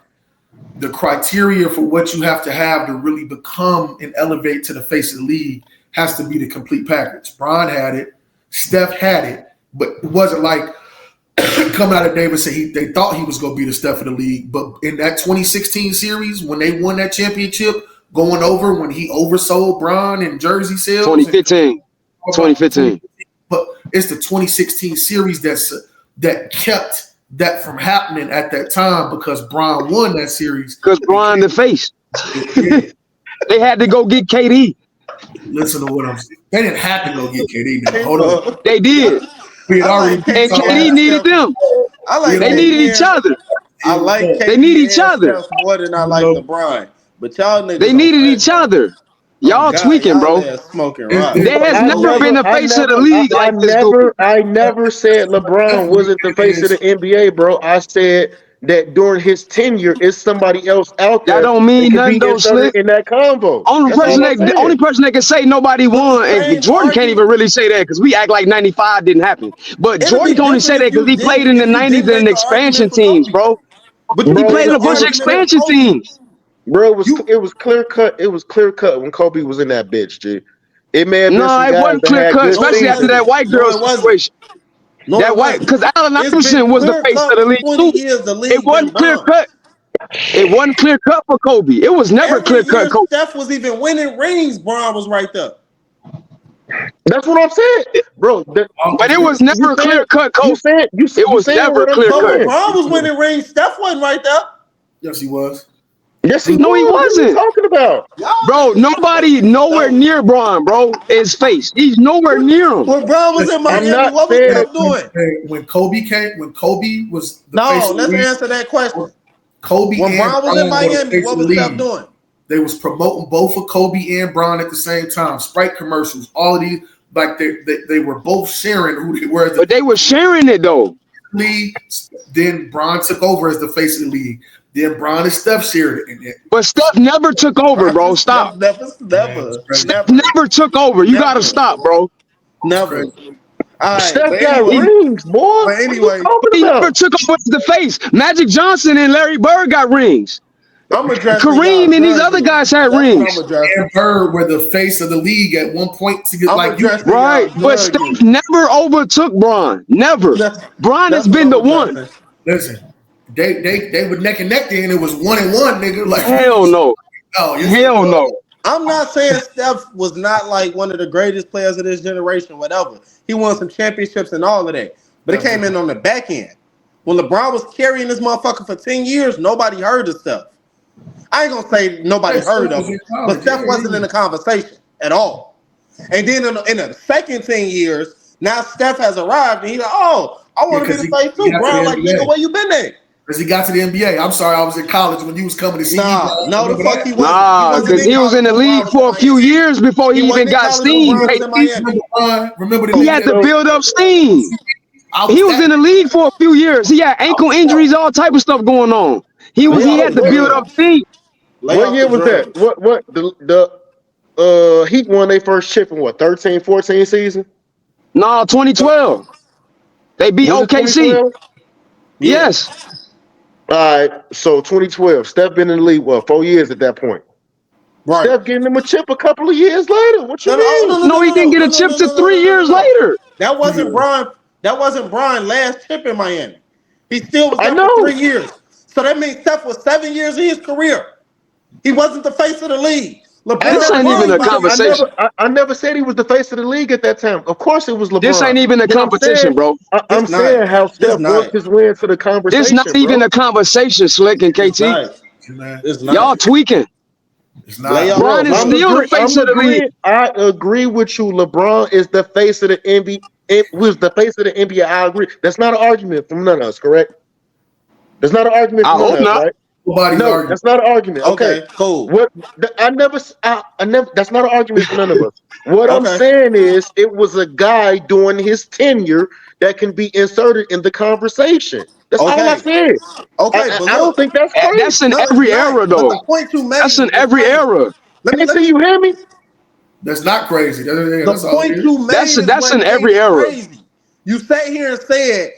the criteria for what you have to really become and elevate to the face of the league has to be the complete package. Bron had it, Steph had it, but it wasn't like coming out of Davidson, they thought he was going to be the Steph of the league. But in that 2016 series, when they won that championship, going over when he oversold Bron and jersey sales. 2015. But it's the 2016 series that kept that from happening at that time because Bron won that series. Because Bron the face. They had to go get KD. Listen to what I'm saying. They didn't have to go get KD. Now. Hold on. They did. We had already and KD needed them. They needed each other. I like KD. They need each other more than I like LeBron. But y'all niggas. They needed each other. Y'all tweaking, bro. Smoking rock. There has never been the face of the league like this. I never said LeBron wasn't the face of the NBA, bro. I said that during his tenure, it's somebody else out there. That don't mean nothing, though, Slick. In that convo. Only person that can say nobody won, and Jordan can't even really say that because we act like 95 didn't happen. But Jordan can only say that because he played in the 90s and expansion teams, bro. But he played in a bunch of expansion teams. Bro, it was clear cut. It was clear cut when Kobe was in that bitch, G. It may have been it wasn't clear cut, especially after that white girl situation. That white, because Allen Iverson was the face of the league too. It wasn't clear cut. It wasn't clear cut for Kobe. It was never clear cut. Kobe. Steph was even winning rings. Bron was right there. That's what I'm saying, bro. But it was never clear cut. Kobe. It was never clear cut. Bron was winning rings. Steph wasn't right there. Yes, he was. Yes, he No, he was. What are you wasn't. talking about? Bro, nobody nowhere near Bron, bro. His face. He's nowhere near him. When Bron was in I'm Miami, not what was saying Steph doing? When Kobe was the face No, of the let's league, answer that question. Kobe When and Bron was in Bron were the Miami, face what of the was Steph league. doing? They was promoting both of Kobe and Bron at the same time. Sprite commercials, all of these, like they were both sharing who they were as the But they were sharing it though. league. Then Bron took over as the face of the league. Then Bron and Steph shared it. And But Steph never took over, bro. Stop. Never. Steph never took over. You gotta stop, bro. Never. All right, Steph but got anyway, rings, boy. but anyway, What are He you talking never about? took over as the face. Magic Johnson and Larry Bird got rings. I'm addressing Kareem y'all and these other currently. guys had That's what rings. I'm addressing. and Bird were the face of the league at one point to get I'm like you. addressing Right. y'all But Steph currently. never overtook Bron. Never. Bron has That's been the what I'm one. addressing. Listen, they were neck and neck then. It was 1-1, nigga. Like Hell no. Oh, yes, Hell no. I'm not saying Steph was not like one of the greatest players of this generation, whatever. He won some championships and all of that. But it came in on the back end. When LeBron was carrying this motherfucker for 10 years, nobody heard of Steph. I ain't gonna say nobody heard of him, but Steph wasn't in the conversation at all. And then in the second 10 years, now Steph has arrived and he's like, oh, I want to be the face too. Bron, like, nigga, where you been at? Because he got to the NBA. I'm sorry, I was in college when you was coming to see me. No, the fuck he wasn't. Nah, because he was in the league for a few years before he even got steam. Remember He had to build up steam. He was in the league for a few years. He had ankle injuries, all type of stuff going on. He had to build up steam. What year was that? What the Heat won their first chip in what, 13, 14 season? No, 2012. They beat Was it OKC. 2012? Yes. All right, so 2012. Steph been in the league, 4 years at that point. Right. Steph getting him a chip a couple of years later. What you mean? No, he didn't get a chip to 3 years later. That wasn't Bron. That wasn't Bron's last chip in Miami. He still was there know. for 3 years. So that means Steph was 7 years in his career. He wasn't the face of the league. LeBron This ain't even a conversation. I never said he was the face of the league at that time. Of course, it was LeBron. This ain't even a But I'm competition, saying- bro. I'm It's saying not. how It's Steph not. worked his way into the conversation. This not even a conversation, Slick and KT. It's not. Y'all tweaking. It's not. Bron is still the face of the league. I agree with you. LeBron is the face of the NBA. Was the face of the NBA. I agree. That's not an argument from none of us, correct? That's not an argument I from none hope of us, not. right? Nobody's No, arguing. that's not an argument. Okay, cool. What I never. That's not an argument for none of us. What I'm Okay. saying is, it was a guy during his tenure that can be inserted in the conversation. That's all I said. Okay, I but don't look, think that's crazy. That's in no, it's every not. era, But though. the point you made. That's in is every crazy. era. Until you hear me. That's not crazy. That's The all it point is. you made That's is in what every made it era. crazy. You sat here and said,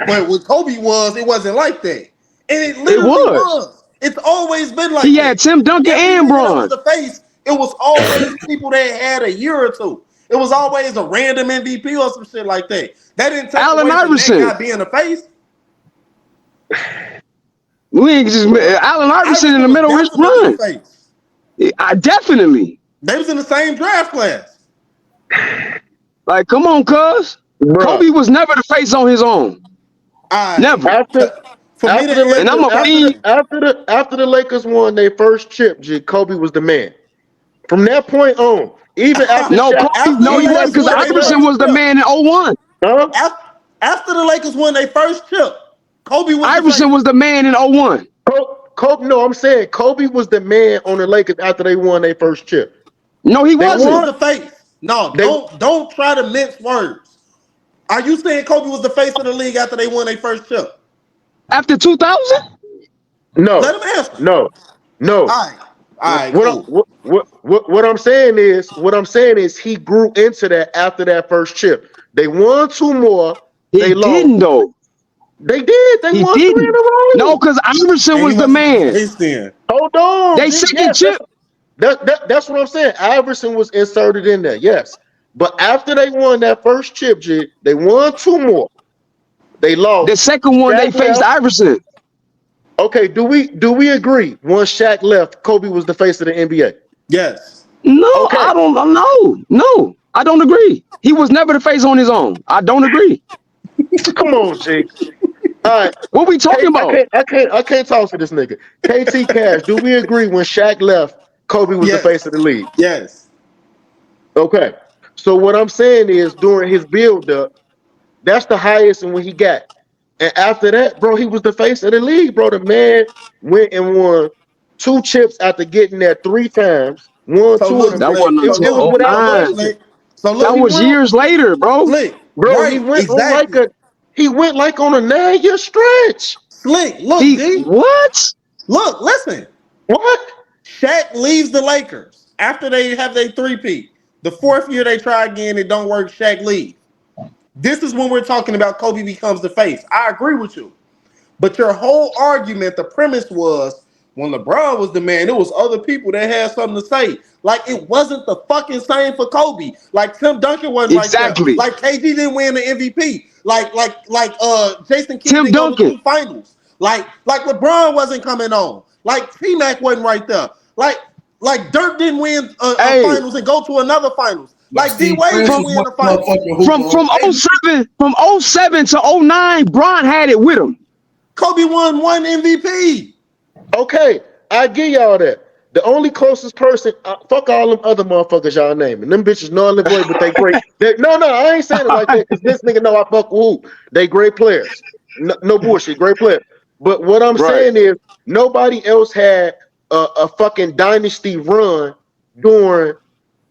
"When with Kobe was, it wasn't like that," and it literally was. It's always been like He that. had Tim Duncan Every and nigga that Bron. was the face. It was always people that had a year or two. It was always a random MVP or some shit like that. That didn't take Allen away from Iverson. that guy being the face. We ain't just Allen Iverson in the middle of his Definitely run. the face. I definitely. They was in the same draft class. Like, come on, cuz. Bruh. Kobe was never the face on his own. Never. After And I'm a after the Lakers won their first chip, Kobe was the man. From that point on, even after No, Shaq, Kobe, no, he wasn't, because Iverson was the man in 01. Huh? After the Lakers won their first chip, Kobe was Iverson was the man in 01. Kobe, no, I'm saying Kobe was the man on the Lakers after they won their first chip. No, he They wasn't. was the face. No, don't try to mince words. Are you saying Kobe was the face of the league after they won their first chip? After 2000? No. Let him answer. No. All right. What I'm saying is he grew into that after that first chip. They won 2 more. They lost. Didn't though. They did. They won 3 in a row. No, because Iverson was the man. Hold on. They second chip. That's what I'm saying. Iverson was inserted in there, yes. But after they won that first chip, they won 2 more. They lost. The second one they faced Iverson. Okay, do we agree? Once Shaq left, Kobe was the face of the NBA. Yes. No, I don't know. No, I don't agree. He was never the face on his own. I don't agree. Come on, Jake. All right. What we talking about? I can't talk to this nigga. KT Cash, do we agree when Shaq left, Kobe was the Yes. face of the league? Yes. Okay. So what I'm saying is during his build up, that's the highest in what he got. And after that, bro, he was the face of the league, bro. The man went and won 2 chips after getting there 3 times. Won So 2 of look, them. That Slick. wasn't It, So it until was look. without So look, 09. question. Slick. So That look, He was went, years later, bro. Slick. bro. Right. Exactly. He went like on a 9-year stretch. Slick. Look, He G. what? Look. Listen. What? Shaq leaves the Lakers after they have their 3-peat. The 4th year they try again, it don't work. Shaq leaves. This is when we're talking about Kobe becomes the face. I agree with you. But your whole argument, the premise was when LeBron was the man, there was other people that had something to say. Like it wasn't the fucking same for Kobe. Like Tim Duncan wasn't right there. Exactly. Like KG didn't win the MVP. Like Jason Kidd Tim didn't go to Duncan. 2 finals. Like LeBron wasn't coming on. Like T-Mac wasn't right there. Like Dirk didn't win a Hey, finals and go to another finals. Like D Steve Wade Francis didn't win the finals. motherfucking hooper. from 07 to 09, Bron had it with him. Kobe won 1 MVP. Okay, I give y'all that. The only closest person, fuck all them other motherfuckers y'all naming. Them bitches null and void, but they great. No, I ain't saying it like that because this nigga know I fuck with who. They great players. No bullshit, great players. But what I'm Right. saying is nobody else had a fucking dynasty run during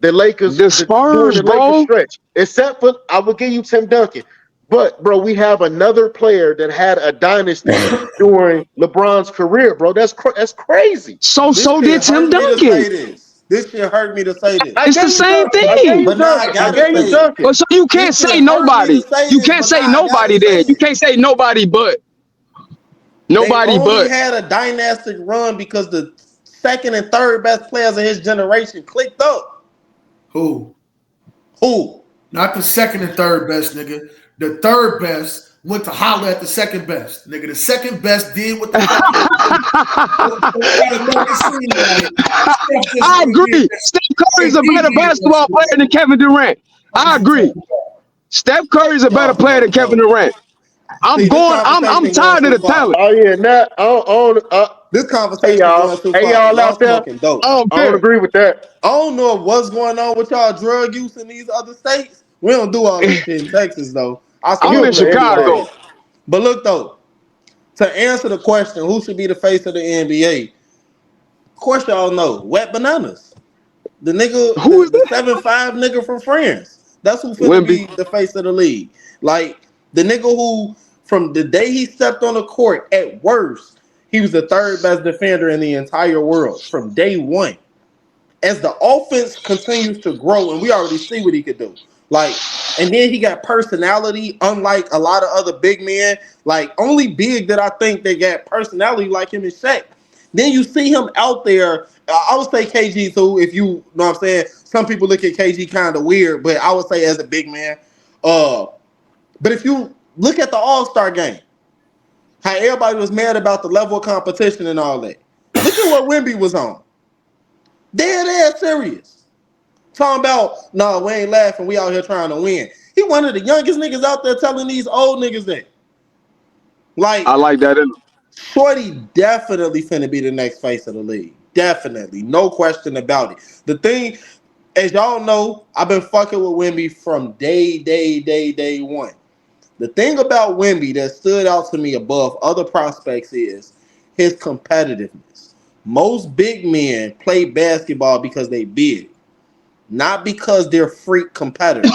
the Lakers. The Spurs, during the bro. Lakers stretch, except for I would give you Tim Duncan. But bro, we have another player that had a dynasty during LeBron's career, bro. That's crazy. So This did shit Tim hurt me to say Duncan. this. This shit hurt me to say this. I It's gave the you same Duncan. I gave thing. you But now I Duncan. I gotta gave you say it. Duncan. But so you can't This shit say hurt me nobody. to say You this, can't but say now I nobody gotta say then. You it. can't say nobody but. They Nobody only but. had a dynastic run because the second and third best players of his generation clicked up. Who? Who? Not the second and third best, nigga. The third best went to holler at the second best. Nigga, the second best did what the fuck. I agree. Steph Curry's a better basketball player than Kevin Durant. I agree. Steph Curry's a better player than Kevin Durant. I'm tired of the talent. Oh yeah, nah, This hey conversation y'all, going too far. y'all out there. Smoking dope. I don't I don't care. agree with that. I don't know what's going on with y'all drug use in these other states. We don't do all this shit in Texas though. I'm in Chicago. But look though, to answer the question, who should be the face of the NBA? Of course y'all know, Wet Bananas. The nigga, Who is the that? 7'5" nigga from France. That's who finna be Wemby. the face of the league. Like the nigga who, from the day he stepped on the court, at worst, he was the 3rd best defender in the entire world from day one. As the offense continues to grow, and we already see what he could do. Like, and then he got personality, unlike a lot of other big men. Like, only big that I think they got personality like him is Shaq. Then you see him out there. I would say KG too, if you know what I'm saying. Some people look at KG kind of weird, but I would say as a big man. But if you look at the All-Star game, how everybody was mad about the level of competition and all that. Look at what Wemby was on. Dead ass serious. Talking about, no, we ain't laughing. We out here trying to win. He one of the youngest niggas out there telling these old niggas that. Like, I like that. Shorty definitely finna be the next face of the league. Definitely. No question about it. The thing, as y'all know, I've been fucking with Wemby from day one. The thing about Wemby that stood out to me above other prospects is his competitiveness. Most big men play basketball because they big, not because they're freak competitors.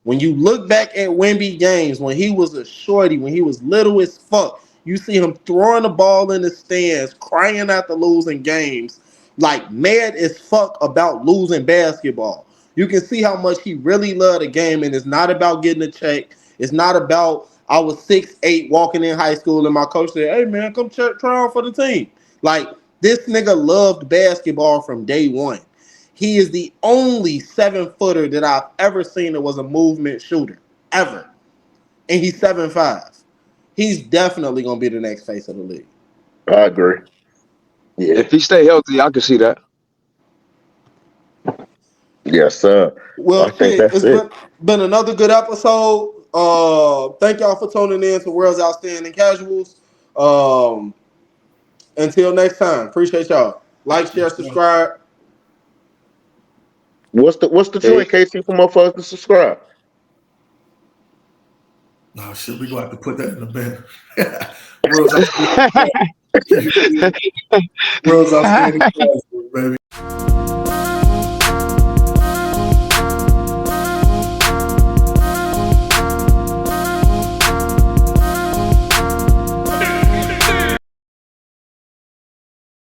When you look back at Wemby games, when he was a shorty, when he was little as fuck, you see him throwing the ball in the stands, crying after losing games, like mad as fuck about losing basketball. You can see how much he really loved the game, and it's not about getting a check. It's not about, I was 6'8" walking in high school and my coach said, hey man, come try out for the team. Like, this nigga loved basketball from day one. He is the only 7-footer that I've ever seen that was a movement shooter, ever. And he's 7'5". He's definitely going to be the next face of the league. I agree. Yeah. If he stay healthy, I can see that. Yes, sir. Well, I think that's it's been another good episode. Thank y'all for tuning in to World's Outstanding Casuals. Until next time, appreciate y'all. Like, share, subscribe. What's the joint, KC, for motherfuckers to subscribe? Oh shit, we gonna have to put that in the bin. World's Outstanding Casuals, baby.